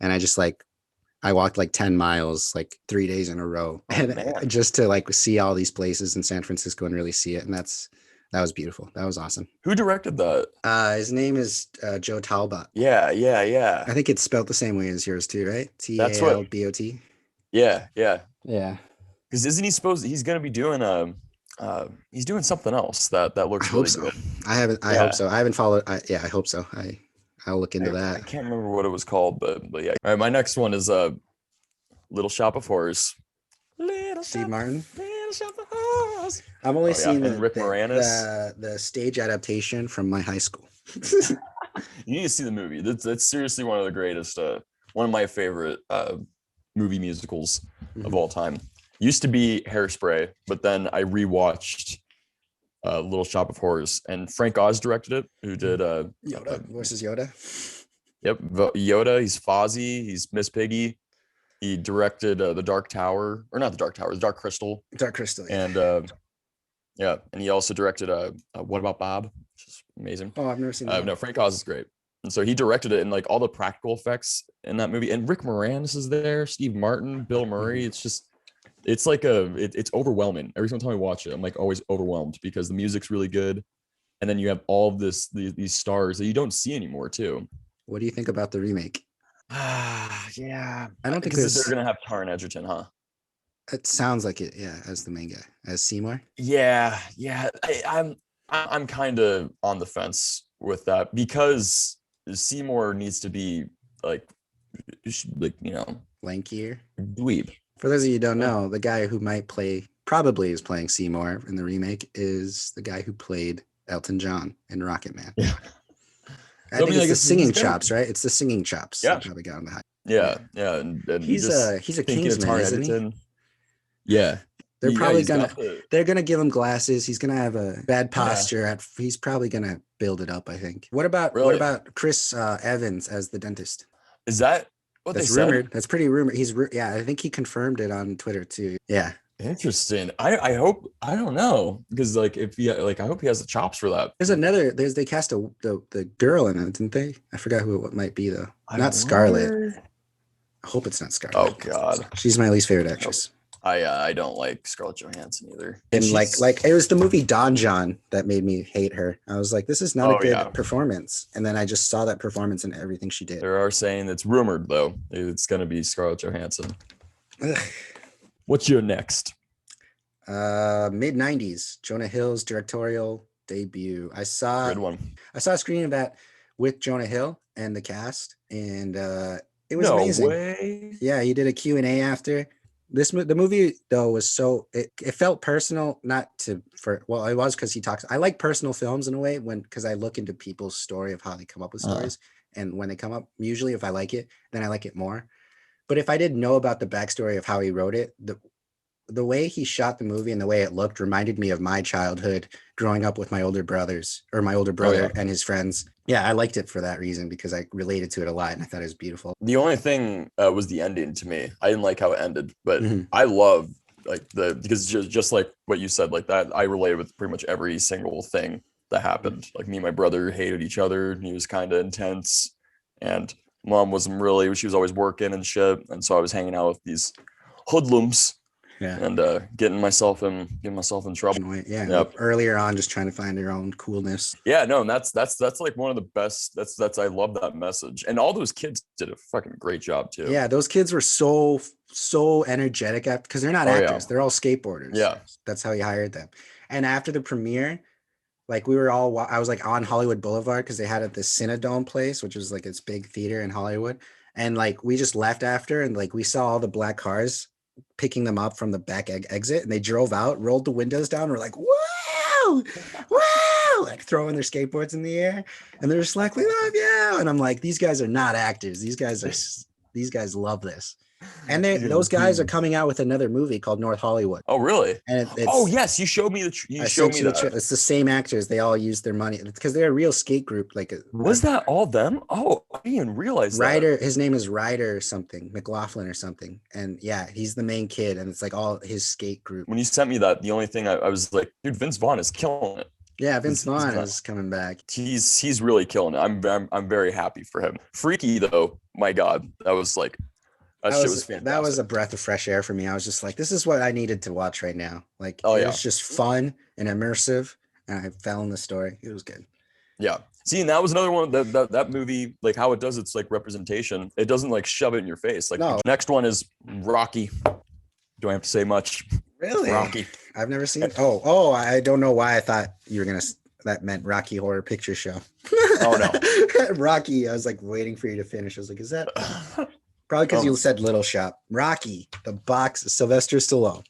Speaker 1: And I just I walked like 10 miles, like 3 days in a row. And just to like see all these places in San Francisco and really see it. And that was beautiful. That was awesome.
Speaker 2: Who directed that?
Speaker 1: His name is Joe Talbot.
Speaker 2: Yeah.
Speaker 1: I think it's spelled the same way as yours too, right? Talbot.
Speaker 2: Yeah.
Speaker 1: Because
Speaker 2: isn't he supposed he's going to be doing he's doing something else that looks really good.
Speaker 1: I hope so. I haven't followed. I hope so. I'll look into that.
Speaker 2: I can't remember what it was called, but yeah. All right, my next one is Little Shop of Horrors.
Speaker 1: Steve Martin.
Speaker 2: Little Shop of Horrors.
Speaker 1: I've only seen
Speaker 2: Rick Moranis.
Speaker 1: The stage adaptation from my high school.
Speaker 2: You need to see the movie. That's seriously one of the greatest. One of my favorite movie musicals of all time. Used to be Hairspray, but then I rewatched Little Shop of Horrors, and Frank Oz directed it. Who did
Speaker 1: Yoda? Voices Yoda.
Speaker 2: Yep, Yoda. He's Fozzie. He's Miss Piggy. He directed the Dark Tower, or not the Dark Tower, the Dark Crystal.
Speaker 1: Dark Crystal. Yeah.
Speaker 2: And and he also directed What About Bob, which is amazing.
Speaker 1: Oh, I've never seen that.
Speaker 2: No, Frank Oz is great. And so he directed it, and like all the practical effects in that movie. And Rick Moranis is there, Steve Martin, Bill Murray.
Speaker 1: Mhm.
Speaker 2: It's just, it's like it's overwhelming. Every single time I watch it, I'm like always overwhelmed because the music's really good, and then you have all of these stars that you don't see anymore too.
Speaker 1: What do you think about the remake?
Speaker 2: Yeah,
Speaker 1: I don't think
Speaker 2: because they're
Speaker 1: there's.
Speaker 2: gonna have Taron Egerton, huh?
Speaker 1: It sounds like it, yeah, as the main guy, as Seymour.
Speaker 2: Yeah. I'm kind of on the fence with that because Seymour needs to be like
Speaker 1: Lankier.
Speaker 2: dweeb.
Speaker 1: For those of you who don't
Speaker 2: Yeah.
Speaker 1: know, the guy who might play, probably is playing Seymour in the remake, is the guy who played Elton John in Rocket Man.
Speaker 2: Yeah.
Speaker 1: I
Speaker 2: So I
Speaker 1: think
Speaker 2: mean, I
Speaker 1: it's the
Speaker 2: guess he's
Speaker 1: singing
Speaker 2: gonna.
Speaker 1: chops, right? It's the singing chops
Speaker 2: Yeah,
Speaker 1: that probably got him the hype.
Speaker 2: yeah,
Speaker 1: Yeah,
Speaker 2: yeah, and just
Speaker 1: he's a
Speaker 2: thinking of
Speaker 1: Kingsman,
Speaker 2: Taron
Speaker 1: isn't he?
Speaker 2: Egerton. Yeah,
Speaker 1: They're
Speaker 2: yeah,
Speaker 1: probably
Speaker 2: he's
Speaker 1: gonna
Speaker 2: got the.
Speaker 1: they're gonna give him glasses. He's gonna have a bad
Speaker 2: Yeah,
Speaker 1: posture. He's probably gonna build it up. I think. What about
Speaker 2: really.
Speaker 1: Chris Evans as the dentist?
Speaker 2: Is that what they
Speaker 1: That's
Speaker 2: said?
Speaker 1: rumored. That's pretty rumored. Yeah, I think he confirmed it on Twitter too. Yeah,
Speaker 2: Interesting. I hope I don't know because like if he like I hope he has the chops for that.
Speaker 1: they cast the girl in it, didn't they? I forgot who it might be though.
Speaker 2: I
Speaker 1: Not Scarlett.
Speaker 2: wonder.
Speaker 1: I hope it's not Scarlett.
Speaker 2: Oh God.
Speaker 1: She's my least favorite actress.
Speaker 2: I don't like Scarlett Johansson either. And
Speaker 1: And like it was the movie Don John that made me hate her. I was like, this is not a
Speaker 2: oh
Speaker 1: good
Speaker 2: yeah,
Speaker 1: performance. And then I just saw that performance in everything she did.
Speaker 2: there are saying it's rumored though. It's gonna be Scarlett Johansson.
Speaker 1: Ugh.
Speaker 2: What's your next?
Speaker 1: Mid 90s, Jonah Hill's directorial debut.
Speaker 2: Good one.
Speaker 1: I saw a screening of that with Jonah Hill and the cast, and it was
Speaker 2: No
Speaker 1: amazing.
Speaker 2: way.
Speaker 1: Yeah, he did a Q&A after. The movie though was so it felt personal, not to for well, it was because he talks. I like personal films in a way because I look into people's story of how they come up with stories, and when they come up, usually if I like it, then I like it more. But if I didn't know about the backstory of how he wrote it, the way he shot the movie and the way it looked reminded me of my childhood growing up with my older brothers or my older brother and his friends. Yeah, I liked it for that reason because I related to it a lot and I thought it was beautiful.
Speaker 2: The only thing was the ending to me. I didn't like how it ended, but
Speaker 1: Mhm.
Speaker 2: I love like because just like what you said, like that, I related with pretty much every single thing that happened. Like me and my brother hated each other. And he was kind of intense, and mom wasn't really. She was always working and shit, and so I was hanging out with these hoodlums
Speaker 1: Yeah.
Speaker 2: and getting myself in trouble.
Speaker 1: Yeah.
Speaker 2: Yep.
Speaker 1: Earlier on, just trying to find their own coolness.
Speaker 2: Yeah, no, and that's like one of the best. That's I love that message, and all those kids did a fucking great job too.
Speaker 1: Yeah, those kids were so energetic because they're not actors.
Speaker 2: Yeah.
Speaker 1: They're all skateboarders.
Speaker 2: Yeah.
Speaker 1: That's how he hired them. And after the premiere, like we were all, I was like on Hollywood Boulevard because they had at this Cinedome place, which was like this big theater in Hollywood. And like we just left after and like we saw all the black cars picking them up from the back exit and they drove out, rolled the windows down. We're like, wow, wow, like throwing their skateboards in the air. And they're just like, we love you. And I'm like, these guys are not actors. These guys love this. And those guys are coming out with another movie called North Hollywood.
Speaker 2: Oh, really?
Speaker 1: And
Speaker 2: oh, yes. You showed me that.
Speaker 1: It's the same actors. They all use their money because they're a real skate group. Like,
Speaker 2: was that all them? Oh, I didn't even realize
Speaker 1: Ryder.
Speaker 2: that.
Speaker 1: His name is Ryder or something, McLaughlin or something. And yeah, he's the main kid, and it's like all his skate group.
Speaker 2: When you sent me that, the only thing I was like, dude, Vince Vaughn is killing it.
Speaker 1: Yeah, Vince Vaughn is coming back.
Speaker 2: He's really killing it. I'm very happy for him. Freaky though, my God, that was like. That shit was fantastic.
Speaker 1: That was a breath of fresh air for me. I was just like, this is what I needed to watch right now. Like,
Speaker 2: it
Speaker 1: was just fun and immersive, and I fell in the story. It was good.
Speaker 2: Yeah. See, and that was another one that movie, like how it does its like representation. It doesn't like shove it in your face. Like
Speaker 1: no.
Speaker 2: Next one is Rocky. Don't have to say much.
Speaker 1: Really?
Speaker 2: Rocky.
Speaker 1: I've never seen. Oh, I don't know why I thought you were gonna. That meant Rocky Horror Picture Show.
Speaker 2: Oh no,
Speaker 1: Rocky. I was like waiting for you to finish. I was like, is that? Probably because you said Little Shop. Rocky, the box, Sylvester Stallone.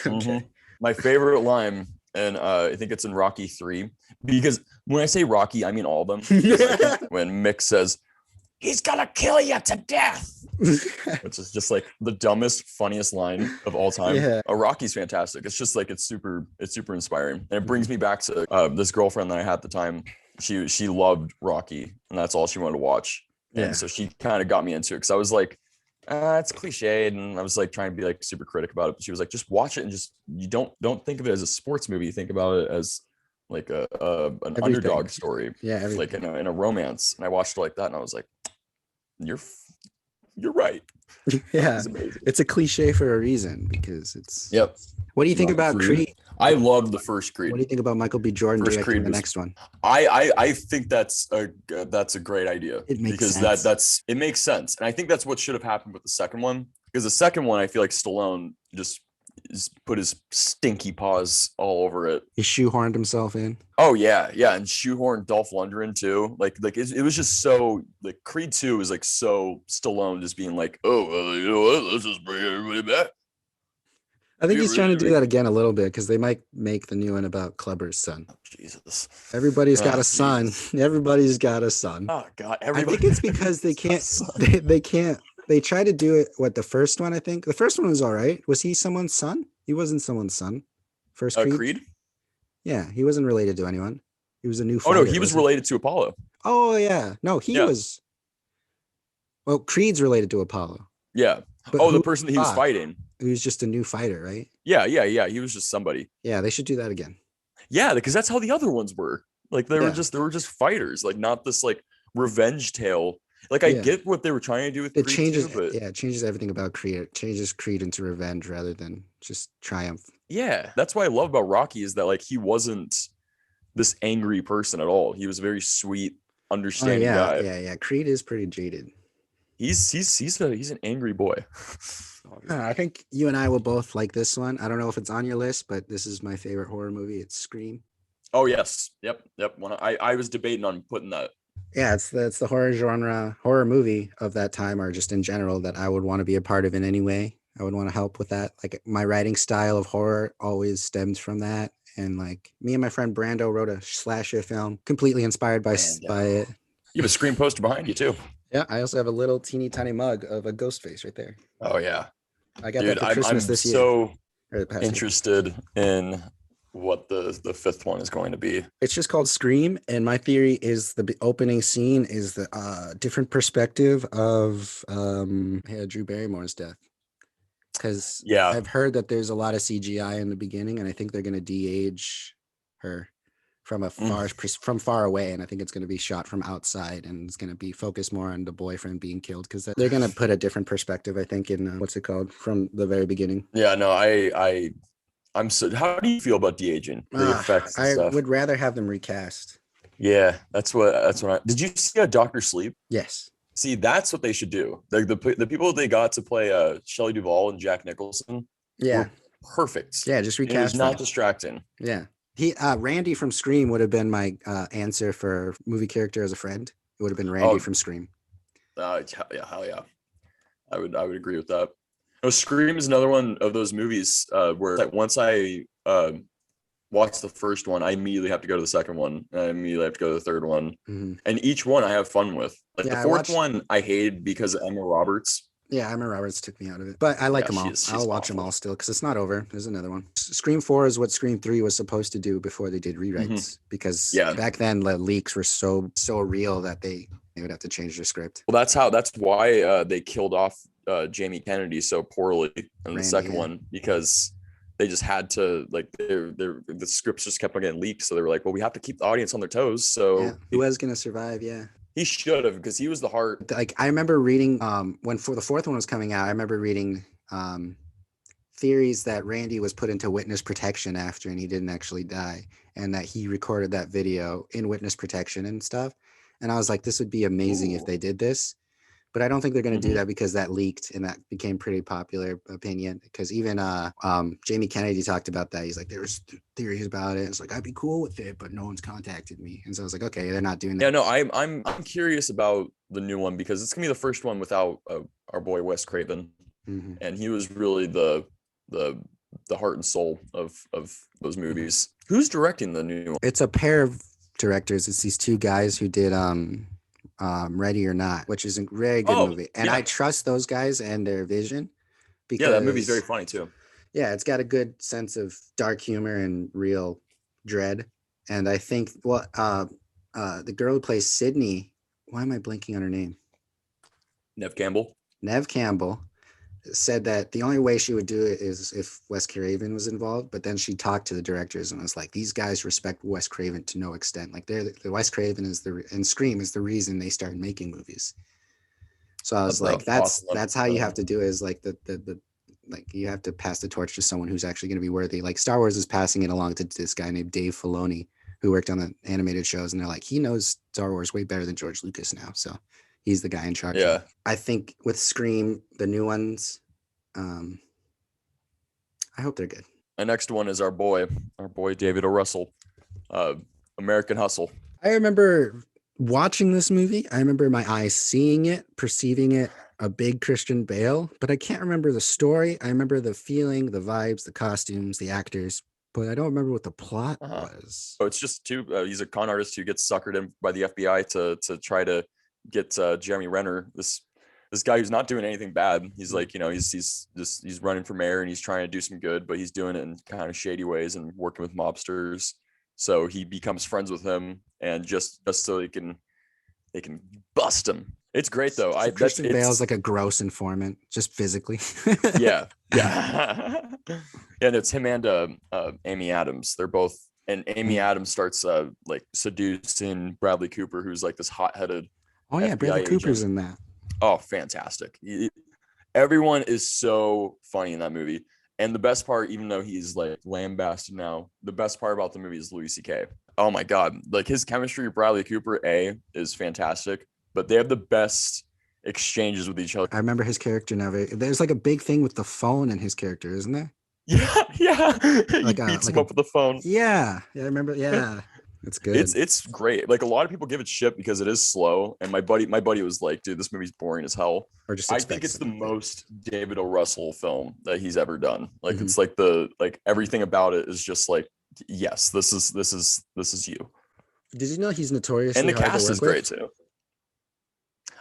Speaker 1: Okay.
Speaker 2: My favorite line, and I think it's in Rocky 3, because when I say Rocky, I mean all of them. Like when Mick says, he's gonna kill you to death, which is just like the dumbest, funniest line of all time. Yeah. Rocky's fantastic. It's just like it's super inspiring. And it brings me back to this girlfriend that I had at the time. She loved Rocky, and that's all she wanted to watch. And so she kind of got me into it because I was like, it's cliched, and I was like trying to be like super critic about it. But she was like, just watch it and just you don't think of it as a sports movie. You think about it as like an
Speaker 1: Everything.
Speaker 2: underdog story,
Speaker 1: Yeah,
Speaker 2: like
Speaker 1: everything.
Speaker 2: in a romance. And I watched it like that, and I was like, you're you're right.
Speaker 1: Yeah,
Speaker 2: He's amazing.
Speaker 1: it's a cliche for a reason because it's.
Speaker 2: Yep.
Speaker 1: What do you think
Speaker 2: Not
Speaker 1: about
Speaker 2: Creed.
Speaker 1: Creed?
Speaker 2: I love the first
Speaker 1: What
Speaker 2: Creed.
Speaker 1: do you think about Michael B. Jordan
Speaker 2: First
Speaker 1: directing
Speaker 2: Creed
Speaker 1: the
Speaker 2: was
Speaker 1: next one?
Speaker 2: I think that's a great idea
Speaker 1: It makes
Speaker 2: because
Speaker 1: sense.
Speaker 2: that's it makes sense. And I think that's what should have happened with the second one. Because the second one, I feel like Stallone just put his stinky paws all over it.
Speaker 1: He shoehorned himself in.
Speaker 2: Oh yeah, yeah, and shoehorn Dolph Lundgren too. Like it was just so like Creed 2 is like so Stallone just being like, oh, well, you know what? Let's just bring everybody back.
Speaker 1: I think
Speaker 2: Get
Speaker 1: he's trying to
Speaker 2: rid
Speaker 1: do
Speaker 2: of
Speaker 1: that again a little bit because they might make the new one about Clubber's son.
Speaker 2: Jesus.
Speaker 1: Everybody's got
Speaker 2: Oh
Speaker 1: a son.
Speaker 2: Jesus.
Speaker 1: Everybody's got a son.
Speaker 2: Oh God.
Speaker 1: I
Speaker 2: Everybody.
Speaker 1: think it's because they can't. They can't. They try to do it. What the first one? I think the first one was all right. Was he someone's son? He wasn't someone's son. First Creed.
Speaker 2: Creed.
Speaker 1: Yeah, he wasn't related to anyone. He was a new
Speaker 2: Oh no,
Speaker 1: fighter,
Speaker 2: he was
Speaker 1: was he?
Speaker 2: related to Apollo.
Speaker 1: Oh yeah, no, he
Speaker 2: Yeah.
Speaker 1: was. Well, Creed's related to Apollo,
Speaker 2: Yeah.
Speaker 1: but
Speaker 2: Oh, the
Speaker 1: who
Speaker 2: person that he was
Speaker 1: fought?
Speaker 2: fighting.
Speaker 1: He was just a new fighter, right?
Speaker 2: Yeah, yeah, yeah. He was just somebody.
Speaker 1: Yeah, they should do that again.
Speaker 2: Yeah, because that's how the other ones were. Like
Speaker 1: Yeah,
Speaker 2: they were just fighters, like not this like revenge tale. Like I
Speaker 1: yeah.
Speaker 2: get what they were trying to do with
Speaker 1: It
Speaker 2: Creed
Speaker 1: changes.
Speaker 2: 2, but
Speaker 1: Yeah, it changes everything about Creed. It changes Creed into revenge rather than just triumph.
Speaker 2: yeah, that's what I love about Rocky is that like he wasn't this angry person at all. He was a very sweet,
Speaker 1: Oh
Speaker 2: understanding
Speaker 1: yeah,
Speaker 2: guy.
Speaker 1: yeah, yeah. Creed is pretty jaded.
Speaker 2: He's an angry boy.
Speaker 1: I think you and I will both like this one. I don't know if it's on your list, but this is my favorite horror movie. It's Scream.
Speaker 2: Oh yes, yep, yep. I was debating on putting that.
Speaker 1: Yeah, it's the horror genre, horror movie of that time, or just in general, that I would want to be a part of in any way. I would want to help with that. Like my writing style of horror always stemmed from that, and like me and my friend Brando wrote a slasher film, completely inspired by it.
Speaker 2: You have a Scream poster behind you too.
Speaker 1: Yeah, I also have a little teeny tiny mug of a ghost face right there.
Speaker 2: Oh yeah,
Speaker 1: I got that
Speaker 2: dude.
Speaker 1: for
Speaker 2: I'm
Speaker 1: Christmas
Speaker 2: I'm
Speaker 1: this year
Speaker 2: so
Speaker 1: or the past year.
Speaker 2: interested in what the fifth one is going to be.
Speaker 1: It's just called Scream, and my theory is the opening scene is the different perspective of Drew Barrymore's death. Because
Speaker 2: Yeah.
Speaker 1: I've heard that there's a lot of CGI in the beginning, and I think they're going to de-age her from far away, and I think it's going to be shot from outside, and it's going to be focused more on the boyfriend being killed because they're going to put a different perspective, I think, in what's it called from the very beginning.
Speaker 2: Yeah. No. I'm so. How do you feel about de aging, the effects and
Speaker 1: I
Speaker 2: stuff?
Speaker 1: would rather have them recast.
Speaker 2: Yeah, that's what I did. You see a Doctor Sleep?
Speaker 1: Yes.
Speaker 2: See, that's what they should do. Like the people they got to play Shelley Duvall and Jack Nicholson
Speaker 1: Yeah.
Speaker 2: were perfect.
Speaker 1: Yeah. Just
Speaker 2: It was
Speaker 1: recast
Speaker 2: not
Speaker 1: them.
Speaker 2: distracting.
Speaker 1: Yeah. Randy from Scream would have been my answer for movie character as a friend. It would have been Randy
Speaker 2: Oh,
Speaker 1: from Scream.
Speaker 2: yeah, hell yeah. I would agree with that. No, Scream is another one of those movies where like once I watch the first one, I immediately have to go to the second one. And I immediately have to go to the third one.
Speaker 1: Mm-hmm.
Speaker 2: And each one I have fun with. Like
Speaker 1: Yeah,
Speaker 2: the fourth one I hated because of Emma Roberts.
Speaker 1: Yeah, Emma Roberts took me out of it, but I like them all.
Speaker 2: She's
Speaker 1: I'll watch them
Speaker 2: awful.
Speaker 1: all still because it's not over. There's another one. Scream 4 is what Scream 3 was supposed to do before they did rewrites because
Speaker 2: Yeah.
Speaker 1: back then the leaks were so real that they would have to change their script.
Speaker 2: Well, that's why they killed off Jamie Kennedy so poorly in the
Speaker 1: Randy,
Speaker 2: second
Speaker 1: yeah.
Speaker 2: one because they just had to like the scripts just kept on getting leaked. So they were like, well, we have to keep the audience on their toes. So
Speaker 1: Yeah, who was gonna survive? Yeah.
Speaker 2: he should have because he was the heart.
Speaker 1: Like I remember reading when for the fourth one was coming out, I remember reading theories that Randy was put into witness protection after and he didn't actually die and that he recorded that video in witness protection and stuff. And I was like, this would be amazing if they did this. But I don't think they're going to do that because that leaked and that became pretty popular opinion. Because even Jamie Kennedy talked about that. He's like, there's theories about it. It's like I'd be cool with it, but no one's contacted me. And so I was like, okay, they're not doing that.
Speaker 2: Yeah, no, I'm curious about the new one because it's gonna be the first one without our boy Wes Craven, and he was really the heart and soul of those movies. Who's directing the new one?
Speaker 1: It's a pair of directors. It's these two guys who did Ready or Not, which is a very good movie, and I trust those guys and their vision because
Speaker 2: that movie's very funny too.
Speaker 1: Yeah, it's got a good sense of dark humor and real dread. And I think the girl who plays Sydney, why am I blanking on her name?
Speaker 2: Nev Campbell.
Speaker 1: Nev Campbell. said that the only way she would do it is if Wes Craven was involved. But then she talked to the directors and was like, "These guys respect Wes Craven to no extent. Like the Wes Craven is and Scream is the reason they started making movies." So I was like,
Speaker 2: Awesome.
Speaker 1: that's how you have to do it, is like the like you have to pass the torch to someone who's actually going to be worthy. Like Star Wars is passing it along to this guy named Dave Filoni, who worked on the animated shows, and they're like, he knows Star Wars way better than George Lucas now, so he's the guy in charge.
Speaker 2: Yeah.
Speaker 1: I think with Scream, the new ones, um, I hope they're good.
Speaker 2: The next one is our boy David O. Russell, American Hustle.
Speaker 1: I remember watching this movie. I remember my eyes seeing it, perceiving it, a big Christian Bale, but I can't remember the story. I remember the feeling, the vibes, the costumes, the actors, but I don't remember what the plot was.
Speaker 2: So it's just he's a con artist who gets suckered in by the FBI to try to get Jeremy Renner, this guy who's not doing anything bad. He's like, he's running for mayor and he's trying to do some good, but he's doing it in kind of shady ways and working with mobsters. So he becomes friends with him, and just so they can bust him. It's great though.
Speaker 1: So Christian Bale's like a gross informant, just physically.
Speaker 2: yeah. And it's him and Amy Adams. They're both, and Amy Adams starts like seducing Bradley Cooper, who's like this hot-headed.
Speaker 1: Oh yeah, FBI Bradley Cooper's in that.
Speaker 2: Oh, fantastic! Everyone is so funny in that movie. And the best part, even though he's like lambasted now, the best part about the movie is Louis C.K. Oh my God. Like his chemistry with Bradley Cooper, is fantastic, but they have the best exchanges with each other.
Speaker 1: I remember his character now. There's like a big thing with the phone and his character, isn't there?
Speaker 2: Yeah.
Speaker 1: Like
Speaker 2: he beats him up with the phone.
Speaker 1: Yeah. I remember. Yeah. It's good.
Speaker 2: It's great. Like a lot of people give it shit because it is slow. And my buddy was like, dude, this movie's boring as hell.
Speaker 1: Or just
Speaker 2: I think it's the most David O. Russell film that he's ever done. Like it's like everything about it is just like, yes, this is you.
Speaker 1: Did you know he's notorious?
Speaker 2: And the cast is great too.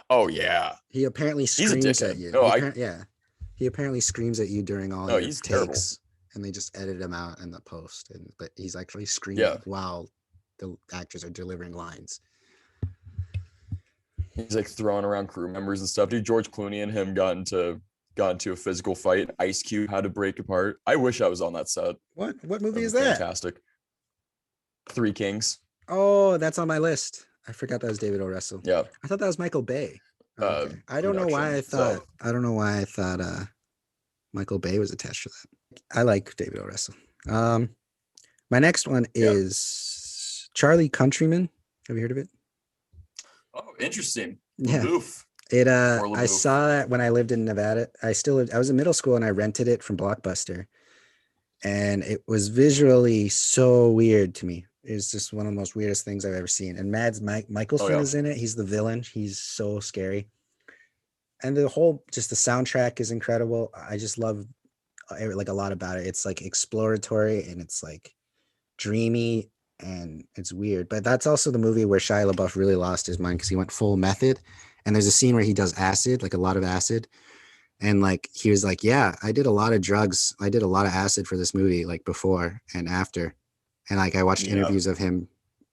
Speaker 2: Oh yeah.
Speaker 1: He apparently screams at you. He apparently screams at you during all his takes, terrible. And they just edit him out in the post. But he's actually screaming while the actors are delivering lines.
Speaker 2: He's like throwing around crew members and stuff. Dude, George Clooney and him got into a physical fight. Ice Cube had to break apart. I wish I was on that set.
Speaker 1: What movie is that?
Speaker 2: Fantastic. Three Kings.
Speaker 1: Oh, that's on my list. I forgot that was David O. Russell.
Speaker 2: Yeah.
Speaker 1: I thought that was Michael Bay. Okay. I don't know why I thought Michael Bay was attached to that. I like David O. Russell. My next one is Charlie Countryman. Have you heard of it?
Speaker 2: Oh, interesting.
Speaker 1: Yeah.
Speaker 2: Oof.
Speaker 1: I saw that when I lived in Nevada. I was in middle school and I rented it from Blockbuster. And it was visually so weird to me. It's just one of the most weirdest things I've ever seen. And Mads Mikkelsen is in it. He's the villain. He's so scary. And the soundtrack is incredible. I just love like a lot about it. It's like exploratory and it's like dreamy and it's weird. But that's also the movie where Shia LaBeouf really lost his mind because he went full method. And there's a scene where he does acid, like a lot of acid. And like he was like, yeah, I did a lot of drugs. I did a lot of acid for this movie, like before and after. And like I watched interviews of him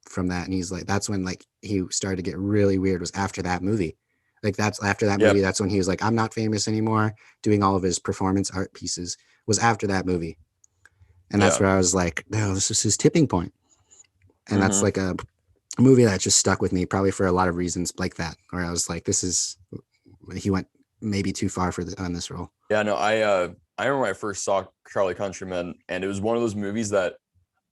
Speaker 1: from that, and he's like, that's when like he started to get really weird, was after that movie. Like that's after that movie, that's when he was like, I'm not famous anymore. Doing all of his performance art pieces was after that movie. And that's where I was like, no, this is his tipping point. And that's like a movie that just stuck with me, probably for a lot of reasons like that, where I was like, he went maybe too far on this role.
Speaker 2: Yeah, no, I remember when I first saw Charlie Countryman, and it was one of those movies that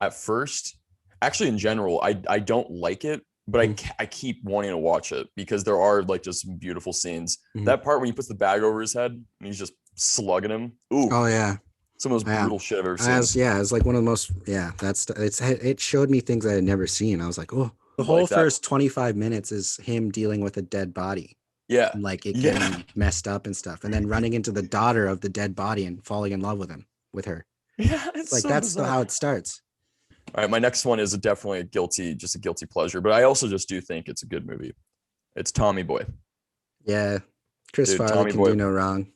Speaker 2: at first, actually in general, I don't like it, but I keep wanting to watch it because there are like just some beautiful scenes. That part when he puts the bag over his head and he's just slugging him. Ooh.
Speaker 1: Oh yeah.
Speaker 2: Some of those brutal shit I've ever seen.
Speaker 1: It's like one of the most, it showed me things I had never seen. I was like, oh, the whole first 25 minutes is him dealing with a dead body.
Speaker 2: Yeah.
Speaker 1: And like it getting messed up and stuff. And then running into the daughter of the dead body and falling in love with her.
Speaker 2: Yeah. It's
Speaker 1: like,
Speaker 2: so
Speaker 1: that's
Speaker 2: bizarre.
Speaker 1: how it starts.
Speaker 2: All right. My next one is definitely a guilty pleasure, but I also just do think it's a good movie. It's Tommy Boy.
Speaker 1: Yeah. Chris Farley can do no wrong.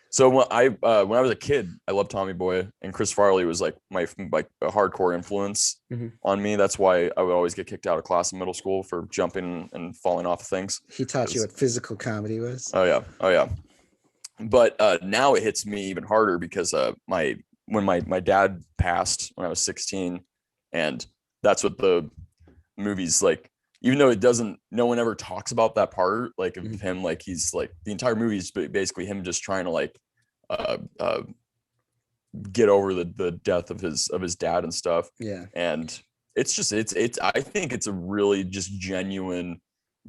Speaker 2: So when I was a kid, I loved Tommy Boy, and Chris Farley was like my a hardcore influence on me. That's why I would always get kicked out of class in middle school for jumping and falling off of things.
Speaker 1: He taught you what physical comedy was.
Speaker 2: Oh yeah. But now it hits me even harder because my dad passed when I was 16, and that's what the movie's like. Even though it doesn't, no one ever talks about that part, like of
Speaker 1: Mhm.
Speaker 2: him, like he's like the entire movie is basically him just trying to like uh, uh, get over the death of his dad and stuff.
Speaker 1: Yeah.
Speaker 2: And it's I think it's a really just genuine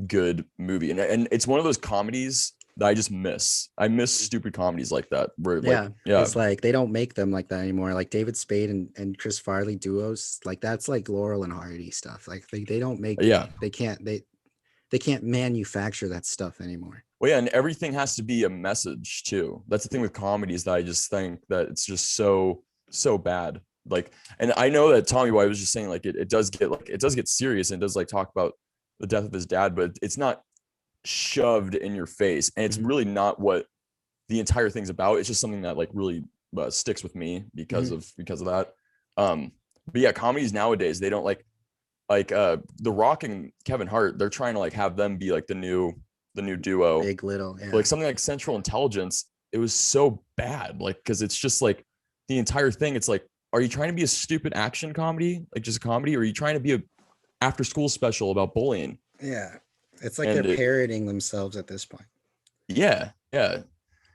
Speaker 2: good movie, and it's one of those comedies that I just miss. I miss stupid comedies like that where like
Speaker 1: Yeah,
Speaker 2: yeah
Speaker 1: it's like they don't make them like that anymore. Like David Spade and Chris Farley duos, like that's like Laurel and Hardy stuff. Like they don't make
Speaker 2: yeah
Speaker 1: they can't manufacture that stuff anymore.
Speaker 2: well yeah, and everything has to be a message too. That's the thing with comedies that I just think that it's just so bad. Like, and I know that Tommy Boy was just saying like it does get like it does get serious and it does like talk about the death of his dad, but it's not shoved in your face, and it's
Speaker 1: Hmm.
Speaker 2: really not what the entire thing's about. It's just something that like really sticks with me
Speaker 1: Hmm.
Speaker 2: because of that. Um, but yeah, comedies nowadays they don't like The Rock and Kevin Hart. They're trying to like have them be like the new duo.
Speaker 1: Big Little,
Speaker 2: But,
Speaker 1: yeah.
Speaker 2: like something like Central Intelligence, it was so bad. Like because it's just like the entire thing. It's like, are you trying to be a stupid action comedy, like just a comedy, or are you trying to be a after school special about bullying?
Speaker 1: Yeah. It's like they're
Speaker 2: And
Speaker 1: parroting themselves at this point.
Speaker 2: yeah, yeah,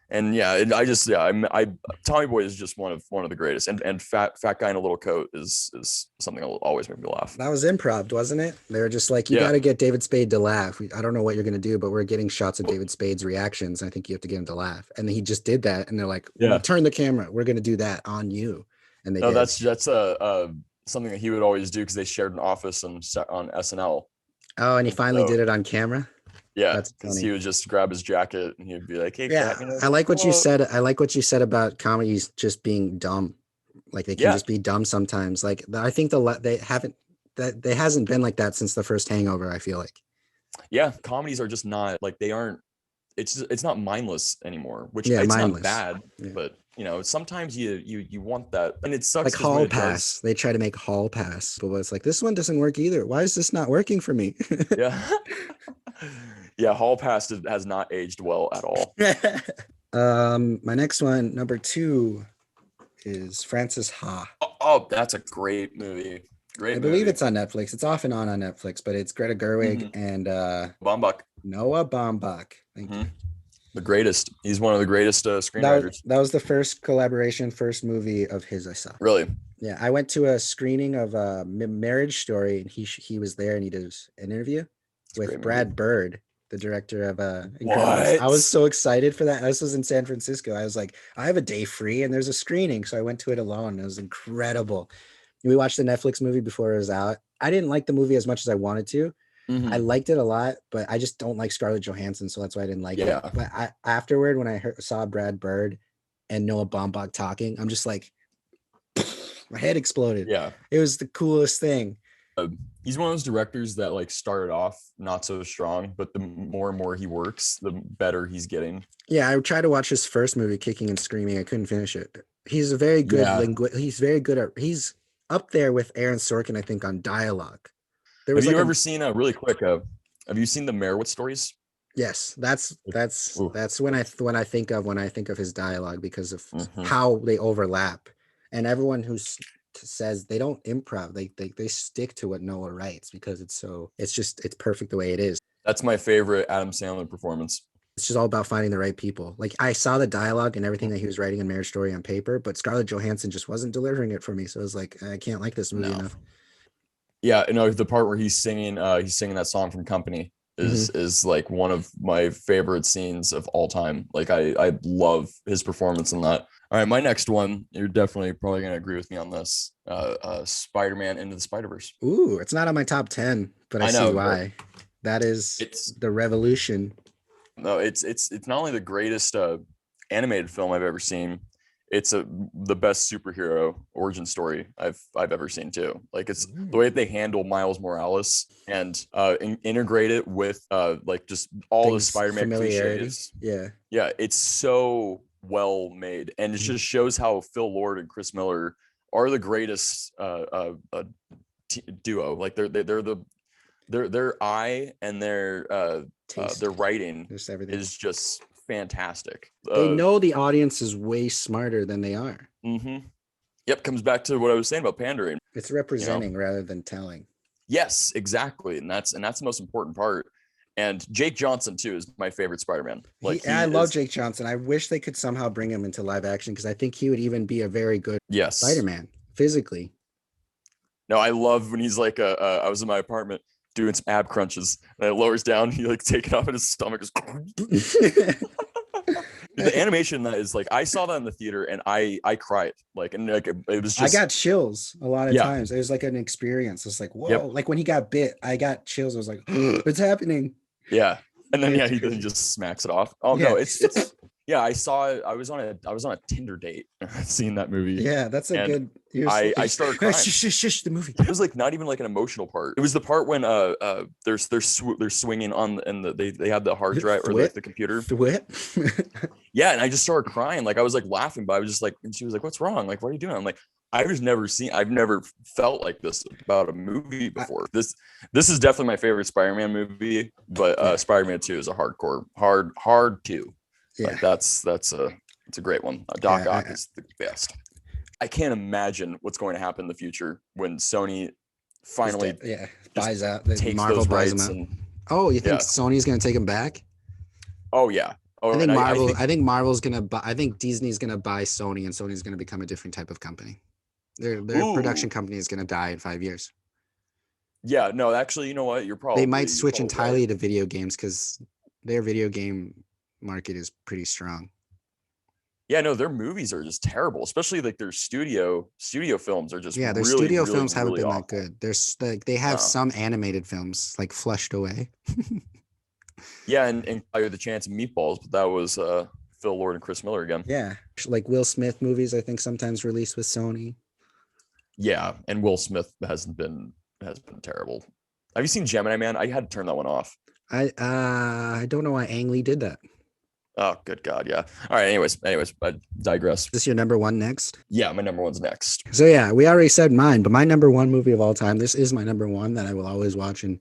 Speaker 2: and yeah, I just yeah, I Tommy Boy is just one of the greatest, and fat guy in a little coat is something that will always make me laugh.
Speaker 1: That was improv, wasn't it? They were just like, you got
Speaker 2: Yeah,
Speaker 1: to get David Spade to laugh. I don't know what you're going to do, but we're getting shots of David Spade's reactions. I think you have to get him to laugh. And he just did that. And they're like,
Speaker 2: yeah.
Speaker 1: turn the camera. We're going to do that on you. And they
Speaker 2: No,
Speaker 1: did.
Speaker 2: that's something that he would always do because they shared an office on SNL,
Speaker 1: Oh, and he
Speaker 2: and
Speaker 1: finally
Speaker 2: so
Speaker 1: did it on camera.
Speaker 2: yeah,
Speaker 1: That's
Speaker 2: because he
Speaker 1: funny.
Speaker 2: would just grab his jacket and he'd be like, "Hey,
Speaker 1: Yeah,
Speaker 2: fat, you know,
Speaker 1: I like what you
Speaker 2: hello."
Speaker 1: said. I like what you said about comedies just being dumb. Like they can
Speaker 2: Yeah,
Speaker 1: just be dumb sometimes. Like I think they haven't that they hasn't been like that since the first Hangover. I feel like.
Speaker 2: yeah. Comedies are just not like they aren't. It's not mindless anymore, which
Speaker 1: Yeah,
Speaker 2: it's not
Speaker 1: mindless.
Speaker 2: bad,
Speaker 1: Yeah.
Speaker 2: but you know sometimes you want that, and it sucks
Speaker 1: Like
Speaker 2: because when
Speaker 1: Hall
Speaker 2: it does,
Speaker 1: Pass. They try to make Hall Pass, but it's like this one doesn't work either. Why is this not working for me?
Speaker 2: yeah, yeah. Hall Pass has not aged well at all.
Speaker 1: My next one, number two, is Francis Ha.
Speaker 2: Oh, that's a great movie.
Speaker 1: I
Speaker 2: Great
Speaker 1: believe
Speaker 2: movie.
Speaker 1: it's on Netflix. It's off and on Netflix, but it's Greta Gerwig
Speaker 2: Mm-hmm.
Speaker 1: and
Speaker 2: Baumbach,
Speaker 1: Noah Baumbach. Thank you.
Speaker 2: mm-hmm. The greatest. He's one of the greatest screenwriters.
Speaker 1: That was the first collaboration, first movie of his I saw.
Speaker 2: Really,
Speaker 1: Yeah, I went to a screening of Marriage Story, and he was there, and he did an interview
Speaker 2: it's a
Speaker 1: with
Speaker 2: great movie.
Speaker 1: Brad Bird, the director of Incredibles. I was
Speaker 2: What?
Speaker 1: so excited for that. This was in San Francisco. I was like, I have a day free, and there's a screening, so I went to it alone. It was incredible. We watched the Netflix movie before it was out. I didn't like the movie as much as I wanted to. I
Speaker 2: Mm-hmm.
Speaker 1: liked it a lot, but I just don't like Scarlett Johansson, so that's why I didn't like it.
Speaker 2: Yeah.
Speaker 1: But afterward, when saw Brad Bird and Noah Baumbach talking, I'm just like, my head exploded.
Speaker 2: Yeah.
Speaker 1: It was the coolest thing.
Speaker 2: He's one of those directors that like started off not so strong, but the more and more he works, the better he's getting.
Speaker 1: Yeah, I tried to watch his first movie, Kicking and Screaming. I couldn't finish it. He's a very good
Speaker 2: Yeah.
Speaker 1: He's very good at. He's up there with Aaron Sorkin, I think, on dialogue. There
Speaker 2: Have
Speaker 1: was
Speaker 2: you
Speaker 1: like a
Speaker 2: ever seen really quick? Have you seen the Merowitz stories?
Speaker 1: yes.
Speaker 2: Ooh.
Speaker 1: That's when I think of his dialogue because of
Speaker 2: Mm-hmm.
Speaker 1: how they overlap, and everyone who says they don't improv, they stick to what Noah writes because it's perfect the way it is.
Speaker 2: That's my favorite Adam Sandler performance.
Speaker 1: It's just all about finding the right people. Like I saw the dialogue and everything that he was writing in Marriage Story on paper, but Scarlett Johansson just wasn't delivering it for me. So I was like, I can't like this movie
Speaker 2: No.
Speaker 1: enough.
Speaker 2: Yeah, you know the part where he's singing that song from Company
Speaker 1: Hmm.
Speaker 2: is like one of my favorite scenes of all time. Like I love his performance in that. All right, my next one, you're definitely probably gonna agree with me on this. Spider-Man Into the Spider-Verse.
Speaker 1: Ooh, it's not on my top 10, but I
Speaker 2: I
Speaker 1: see
Speaker 2: know, but
Speaker 1: why. That is
Speaker 2: it's
Speaker 1: the revolution.
Speaker 2: no, it's not only the greatest animated film I've ever seen. It's the best superhero origin story I've ever seen too. Like it's the way
Speaker 1: Ooh.
Speaker 2: that they handle Miles Morales and integrate it with like just all the
Speaker 1: Things
Speaker 2: Spider-Man
Speaker 1: familiarity.
Speaker 2: cliches.
Speaker 1: Yeah.
Speaker 2: Yeah, it's so well made, and it
Speaker 1: Mhm.
Speaker 2: just shows how Phil Lord and Chris Miller are the greatest duo. Like they're the their eye and
Speaker 1: Taste,
Speaker 2: their writing
Speaker 1: just everything.
Speaker 2: is just fantastic.
Speaker 1: They know the audience is way smarter than they are.
Speaker 2: Mm-hmm. Yep, comes back to what I was saying about pandering.
Speaker 1: It's representing rather than telling.
Speaker 2: Yes, exactly, and that's the most important part. And Jake Johnson too is my favorite Spider-Man. Like
Speaker 1: I
Speaker 2: he
Speaker 1: love
Speaker 2: is.
Speaker 1: Jake Johnson. I wish they could somehow bring him into live action because I think he would even be a very good
Speaker 2: Yes.
Speaker 1: Spider-Man physically.
Speaker 2: No, I love when he's like, I was in my apartment doing some ab crunches, and it lowers down. He like take it off, and his stomach is. The animation that is like, I saw that in the theater, and I cried like, and like it was
Speaker 1: I
Speaker 2: just
Speaker 1: got chills a lot of
Speaker 2: yeah,
Speaker 1: times. It was like an experience. It's like, whoa.
Speaker 2: yep,
Speaker 1: Like when he got bit, I got chills. I was like, what's happening?
Speaker 2: yeah, and then yeah,
Speaker 1: It's
Speaker 2: he then
Speaker 1: crazy.
Speaker 2: just smacks it off. Oh no,
Speaker 1: Yeah.
Speaker 2: it's yeah. I saw it. I was on a Tinder date seeing that movie,
Speaker 1: Yeah, that's a
Speaker 2: and
Speaker 1: good. You're so,
Speaker 2: I started crying.
Speaker 1: shush, shush, shush, the movie.
Speaker 2: It was like not even like an emotional part. It was the part when they're swinging on and they have the hard drive or like
Speaker 1: Thwip?
Speaker 2: the computer.
Speaker 1: Thwip?
Speaker 2: Yeah, and I just started crying. Like I was like laughing, but I was just like, and she was like, "What's wrong? Like, what are you doing?" I'm like, I've never felt like this about a movie before. This is definitely my favorite Spider-Man movie, but
Speaker 1: Yeah.
Speaker 2: Spider-Man 2 is a hard two.
Speaker 1: Yeah.
Speaker 2: Like that's it's a great one. Doc Ock is the best. I can't imagine what's going to happen in the future when Sony finally
Speaker 1: Yeah.
Speaker 2: just
Speaker 1: Buys out.
Speaker 2: takes
Speaker 1: Marvel
Speaker 2: those
Speaker 1: buys them
Speaker 2: rights
Speaker 1: out.
Speaker 2: and
Speaker 1: Oh, you think
Speaker 2: yeah.
Speaker 1: Sony's gonna take him back?
Speaker 2: Oh yeah.
Speaker 1: I
Speaker 2: Oh,
Speaker 1: think
Speaker 2: and I
Speaker 1: Marvel.
Speaker 2: think
Speaker 1: I think Marvel's gonna buy. I think Disney's gonna buy Sony, and Sony's gonna become a different type of company. Their production
Speaker 2: ooh
Speaker 1: company is gonna die in 5 years.
Speaker 2: yeah. No, actually, you know what?
Speaker 1: They might
Speaker 2: You're
Speaker 1: switch
Speaker 2: probably right.
Speaker 1: entirely to video games because their video game market is pretty strong.
Speaker 2: Yeah, no, their movies are just terrible, especially like their studio films are just
Speaker 1: Yeah, their
Speaker 2: really,
Speaker 1: studio
Speaker 2: really,
Speaker 1: films haven't
Speaker 2: really
Speaker 1: been that
Speaker 2: awful.
Speaker 1: good. There's like they have
Speaker 2: No.
Speaker 1: some animated films like Flushed Away.
Speaker 2: Yeah, and I had the chance of Meatballs, but that was Phil Lord and Chris Miller again.
Speaker 1: Yeah, like Will Smith movies. I think sometimes released with Sony.
Speaker 2: Yeah, and Will Smith has been terrible. Have you seen Gemini Man? I had to turn that one off.
Speaker 1: I don't know why Ang Lee did that.
Speaker 2: Oh, good God, yeah. All right, anyways, I digress.
Speaker 1: Is this your number one next?
Speaker 2: Yeah, my number one's next.
Speaker 1: So yeah, we already said mine, but my number one movie of all time. This is my number one that I will always watch, and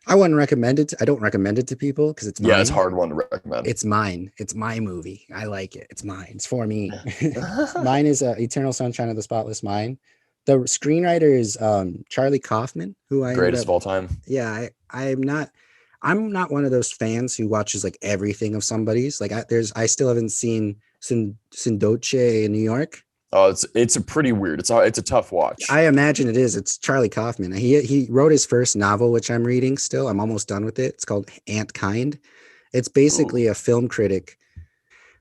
Speaker 1: I wouldn't recommend it. I don't recommend it to people because it's
Speaker 2: Yeah, it's
Speaker 1: mine.
Speaker 2: a hard one to recommend.
Speaker 1: It's mine. It's my movie. I like it. It's mine. It's for me. Mine is Eternal Sunshine of the Spotless Mind. The screenwriter is Charlie Kaufman, who I ended
Speaker 2: Greatest
Speaker 1: up.
Speaker 2: of all time.
Speaker 1: Yeah, I'm not one of those fans who watches like everything of somebody's. Like I still haven't seen Sindoche in New York.
Speaker 2: Oh, it's a pretty weird. It's a tough watch.
Speaker 1: I imagine it is. It's Charlie Kaufman. He wrote his first novel, which I'm reading still. I'm almost done with it. It's called Ant Kind. It's
Speaker 2: Ooh.
Speaker 1: basically a film critic,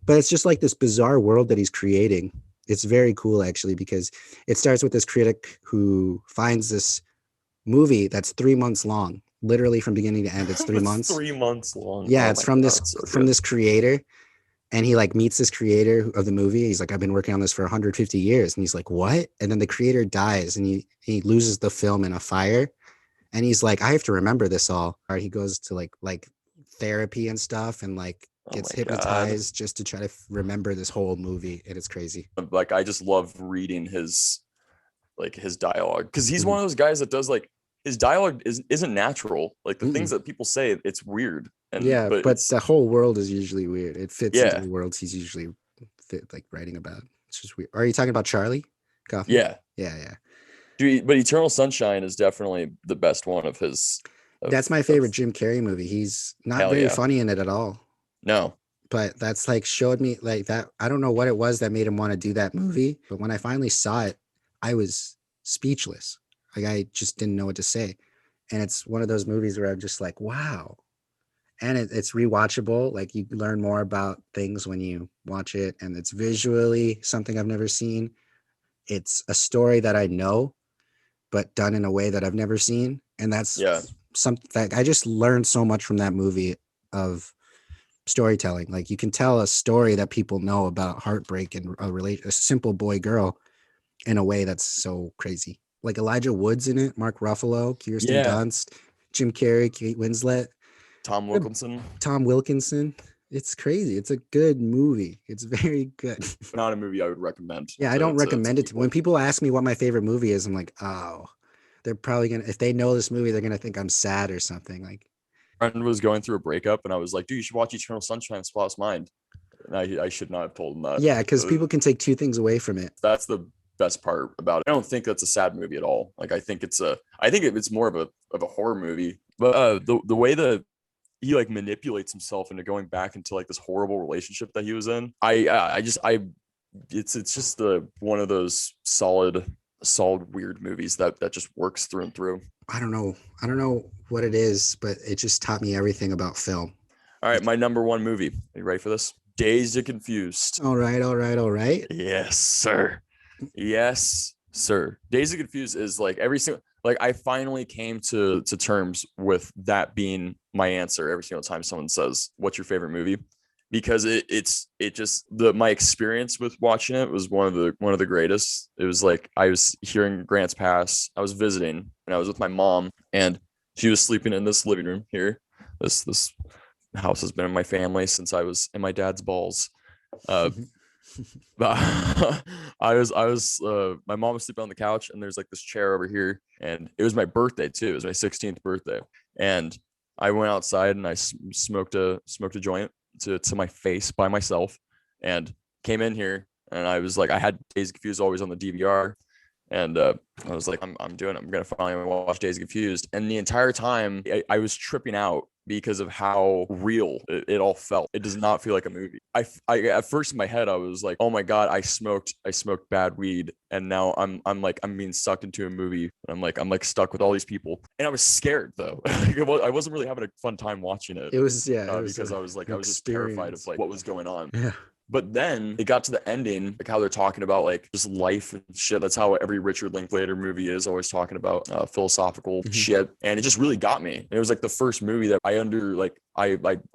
Speaker 1: but it's just like this bizarre world that he's creating. It's very cool actually because it starts with this critic who finds this movie that's 3 months long, literally from beginning to end. It's 3 months.
Speaker 2: 3 months long.
Speaker 1: Yeah,
Speaker 2: Oh
Speaker 1: it's
Speaker 2: my
Speaker 1: from
Speaker 2: God,
Speaker 1: this
Speaker 2: it's so
Speaker 1: from
Speaker 2: good.
Speaker 1: this creator, and he like meets this creator of the movie. He's like, I've been working on this for 150 years, and he's like, what? And then the creator dies, and he loses the film in a fire, and he's like, I have to remember this all. Or he goes to like therapy and stuff, and like
Speaker 2: Oh
Speaker 1: gets
Speaker 2: my God.
Speaker 1: hypnotized just to try to remember this whole movie, and it's crazy.
Speaker 2: Like I just love reading his dialogue because he's
Speaker 1: Mhm.
Speaker 2: one of those guys that does like his dialogue isn't natural. Like the things
Speaker 1: Mm-mm.
Speaker 2: that people say, it's weird. And
Speaker 1: Yeah,
Speaker 2: but
Speaker 1: but
Speaker 2: it's
Speaker 1: the whole world is usually weird. It fits into
Speaker 2: yeah,
Speaker 1: the worlds he's usually like writing about. It's just weird. Are you talking about Charlie Kaufman?
Speaker 2: yeah.
Speaker 1: Yeah, yeah.
Speaker 2: Dude, but Eternal Sunshine is definitely the best one of his
Speaker 1: That's my
Speaker 2: of
Speaker 1: favorite Jim Carrey movie. He's not
Speaker 2: hell
Speaker 1: very
Speaker 2: yeah.
Speaker 1: funny in it at all.
Speaker 2: No.
Speaker 1: But that's like showed me like that. I don't know what it was that made him want to do that movie. But when I finally saw it, I was speechless. Like I just didn't know what to say. And it's one of those movies where I'm just like, wow. And it's rewatchable. Like you learn more about things when you watch it. And it's visually something I've never seen. It's a story that I know, but done in a way that I've never seen. And that's
Speaker 2: Yeah.
Speaker 1: something that I just learned so much from that movie of storytelling. Like you can tell a story that people know about heartbreak and a simple boy girl in a way that's so crazy. Like Elijah Wood's in it, Mark Ruffalo, Kirsten
Speaker 2: Yeah.
Speaker 1: Dunst, Jim Carrey, Kate Winslet,
Speaker 2: Tom Wilkinson.
Speaker 1: Tom Wilkinson. It's crazy. It's a good movie. It's very good.
Speaker 2: Not a movie I would recommend
Speaker 1: Yeah, I don't
Speaker 2: to
Speaker 1: recommend it to when
Speaker 2: people.
Speaker 1: people ask me what my favorite movie is. I'm like, oh, they're probably gonna if they know this movie, they're gonna think I'm sad or something. Like,
Speaker 2: friend was going through a breakup, and I was like, dude, you should watch Eternal Sunshine of the Spotless Mind. And I should not have told him that.
Speaker 1: Yeah, because people can take two things away from it.
Speaker 2: That's the best part about it. I don't think that's a sad movie at all. Like I think it's more of a horror movie. But the way that he like manipulates himself into going back into like this horrible relationship that he was in, it's just the one of those solid weird movies that just works through and through.
Speaker 1: I don't know what it is, but it just taught me everything about film.
Speaker 2: All right, my number one movie. Are you ready for this? Dazed and Confused.
Speaker 1: All right.
Speaker 2: Yes, sir. Yes, sir. Dazed and Confused is like every single, like I finally came to terms with that being my answer every single time someone says, "What's your favorite movie?" Because my experience with watching it was one of the greatest. It was like I was hearing Grants Pass. I was visiting and I was with my mom, and she was sleeping in this living room here. This house has been in my family since I was in my dad's balls. But my mom was sleeping on the couch, and there's like this chair over here, and it was my birthday too. It was my 16th birthday, and I went outside and I smoked a joint to my face by myself, and came in here, and I was like, I had Days Confused always on the DVR, and I was like, I'm gonna finally watch Days Confused, and the entire time I was tripping out because of how real it all felt. It does not feel like a movie. I at first in my head I was like, oh my god, I smoked bad weed, and now I'm being sucked into a movie, and I'm like stuck with all these people, and I was scared though. I wasn't really having a fun time watching it.
Speaker 1: It was
Speaker 2: because I was just terrified of like what was going on.
Speaker 1: Yeah.
Speaker 2: But then it got to the ending, like how they're talking about like just life and shit. That's how every Richard Linklater movie is, always talking about philosophical shit. And it just really got me. And it was like the first movie that I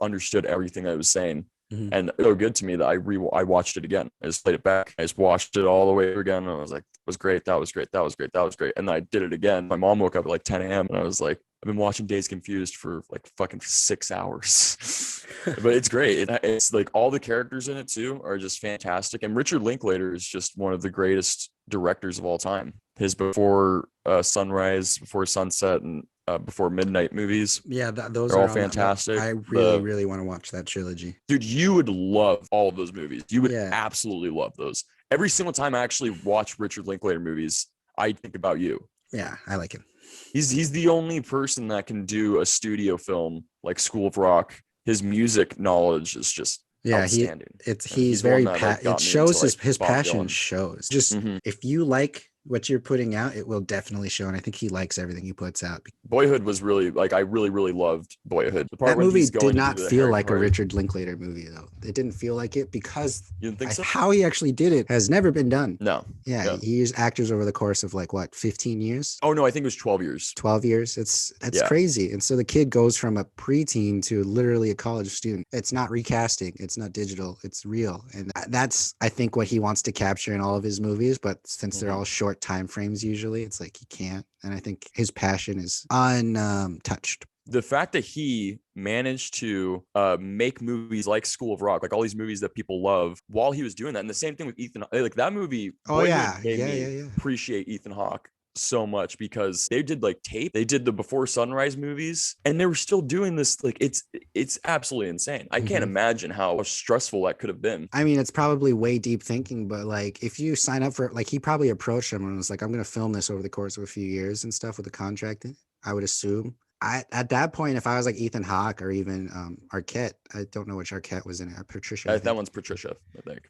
Speaker 2: understood everything I was saying. And it was so good to me that I watched it again. I just played it back. I just watched it all the way again. And I was like, it was great. That was great. That was great. That was great. And then I did it again. My mom woke up at like 10 a.m. and I was like, I've been watching Days Confused for like fucking 6 hours. But it's great. It's like all the characters in it too are just fantastic. And Richard Linklater is just one of the greatest directors of all time. His Before Sunrise, Before Sunset, and Before Midnight movies.
Speaker 1: Yeah, those
Speaker 2: are all fantastic.
Speaker 1: I really want to watch that trilogy.
Speaker 2: Dude, you would love all of those movies. You would absolutely love those. Every single time I actually watch Richard Linklater movies, I think about you.
Speaker 1: Yeah, I like him.
Speaker 2: He's the only person that can do a studio film like School of Rock. His music knowledge is just outstanding.
Speaker 1: He's very it shows his passion shows. Just if you like what you're putting out, it will definitely show, and I think he likes everything he puts out.
Speaker 2: Boyhood was really like, I really loved Boyhood.
Speaker 1: That movie did not feel like a Richard Linklater movie though. It didn't feel like it because
Speaker 2: you didn't think so?
Speaker 1: How he actually did it has never been done.
Speaker 2: No.
Speaker 1: Yeah, he used actors over the course of like what, 15 years?
Speaker 2: Oh no, I think it was 12 years.
Speaker 1: 12 years. That's crazy. And so the kid goes from a preteen to literally a college student. It's not recasting, it's not digital, it's real. And that's I think what he wants to capture in all of his movies, but since they're all short time frames usually, it's like he can't. And I think his passion is untouched.
Speaker 2: The fact that he managed to make movies like School of Rock, like all these movies that people love, while he was doing that, and the same thing with Ethan, like that movie. Made me appreciate Ethan Hawke so much, because they did like Tape, they did the Before Sunrise movies, and they were still doing this. Like it's absolutely insane. I can't imagine how stressful that could have been.
Speaker 1: I mean, it's probably way deep thinking, but like if you sign up for, like, he probably approached him and was like, I'm gonna film this over the course of a few years and stuff with a contract, I would assume. At that point, if I was like Ethan Hawke or even Arquette, I don't know which Arquette was in it. Patricia.
Speaker 2: That one's Patricia, I think.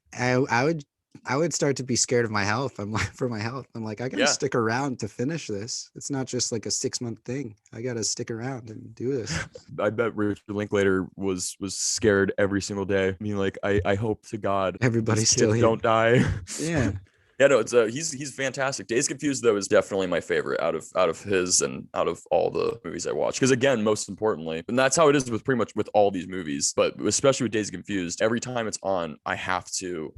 Speaker 1: I would start to be scared of my health. I'm like, for my health. I'm like, I gotta stick around to finish this. It's not just like a 6-month thing. I gotta stick around and do this.
Speaker 2: I bet Richard Linklater was scared every single day. I mean, like, I hope to God
Speaker 1: everybody's still here.
Speaker 2: Don't die.
Speaker 1: Yeah.
Speaker 2: Yeah, no, it's he's fantastic. Days Confused though is definitely my favorite out of his and out of all the movies I watch. Because again, most importantly, and that's how it is with pretty much with all these movies, but especially with Days Confused, every time it's on, I have to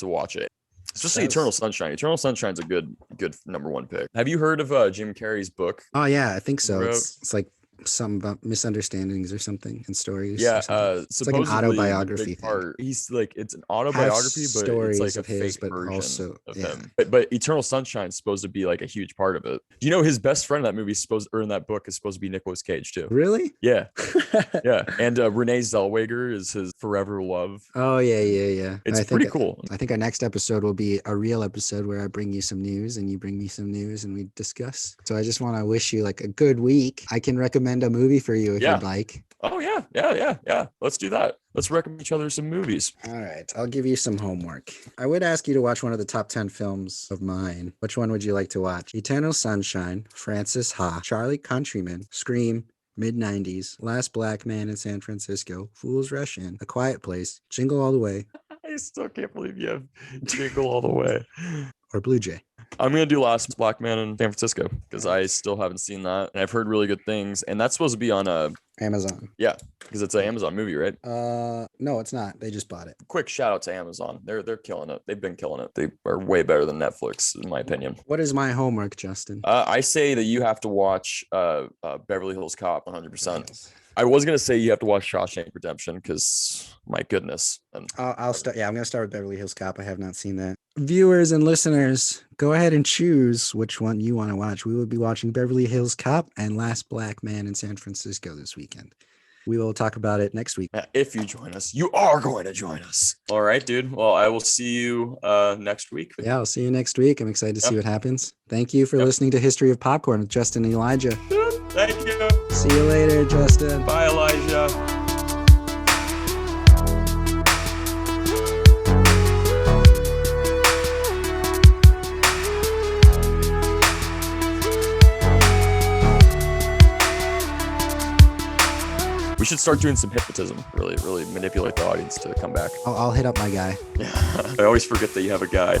Speaker 2: watch it. Especially Eternal Sunshine. Eternal Sunshine's a good number one pick. Have you heard of Jim Carrey's book?
Speaker 1: Oh yeah, I think so. It's like something about misunderstandings or something and stories or
Speaker 2: Yeah,
Speaker 1: something. It's like an
Speaker 2: supposedly a
Speaker 1: autobiography
Speaker 2: big
Speaker 1: thing.
Speaker 2: part. He's like it's an
Speaker 1: Have
Speaker 2: autobiography, but it's
Speaker 1: stories
Speaker 2: like a
Speaker 1: of his,
Speaker 2: fake
Speaker 1: but
Speaker 2: version
Speaker 1: also
Speaker 2: of
Speaker 1: yeah.
Speaker 2: him. But Eternal Sunshine's supposed to be like a huge part of it. Do you know his best friend in that movie is supposed or in that book is supposed to be Nicolas Cage too?
Speaker 1: Really?
Speaker 2: Yeah, yeah. And Renee Zellweger is his forever love.
Speaker 1: Oh yeah, yeah, yeah.
Speaker 2: It's pretty cool.
Speaker 1: I think our next episode will be a real episode where I bring you some news and you bring me some news and we discuss. So I just want to wish you like a good week. I can recommend a movie for you if you'd
Speaker 2: Yeah.
Speaker 1: like.
Speaker 2: Oh yeah, yeah, yeah, yeah. Let's do that. Let's recommend each other some movies.
Speaker 1: All right, I'll give you some homework. I would ask you to watch one of the top 10 films of mine. Which one would you like to watch? Eternal Sunshine, Francis Ha, Charlie Countryman, Scream, mid-90s, Last Black Man in San Francisco, Fools Rush In, A Quiet Place, Jingle All the Way,
Speaker 2: I still can't believe you have Jingle All the Way.
Speaker 1: or Blue Jay.
Speaker 2: I'm gonna do Last Black Man in San Francisco because I still haven't seen that, and I've heard really good things. And that's supposed to be on
Speaker 1: Amazon.
Speaker 2: yeah, because it's an Amazon movie, right?
Speaker 1: No, it's not. They just bought it.
Speaker 2: Quick shout out to Amazon. They're killing it. They've been killing it. They are way better than Netflix, in my opinion.
Speaker 1: What is my homework, Justin?
Speaker 2: I say that you have to watch Beverly Hills Cop 100%. I was gonna say you have to watch Shawshank Redemption because my goodness.
Speaker 1: I'll start. Yeah, I'm gonna start with Beverly Hills Cop. I have not seen that. Viewers and listeners, go ahead and choose which one you want to watch. We will be watching Beverly Hills Cop and Last Black Man in San Francisco this weekend. We will talk about it next week.
Speaker 2: If you join us, you are going to join us. All right, dude. Well, I will see you next week.
Speaker 1: Yeah, I'll see you next week. I'm excited to see what happens. Thank you for listening to History of Popcorn with Justin and Elijah.
Speaker 2: Thank you.
Speaker 1: See you later, Justin.
Speaker 2: Bye, Elijah. We should start doing some hypnotism. Really, really manipulate the audience to come back.
Speaker 1: I'll hit up my guy.
Speaker 2: Yeah. I always forget that you have a guy.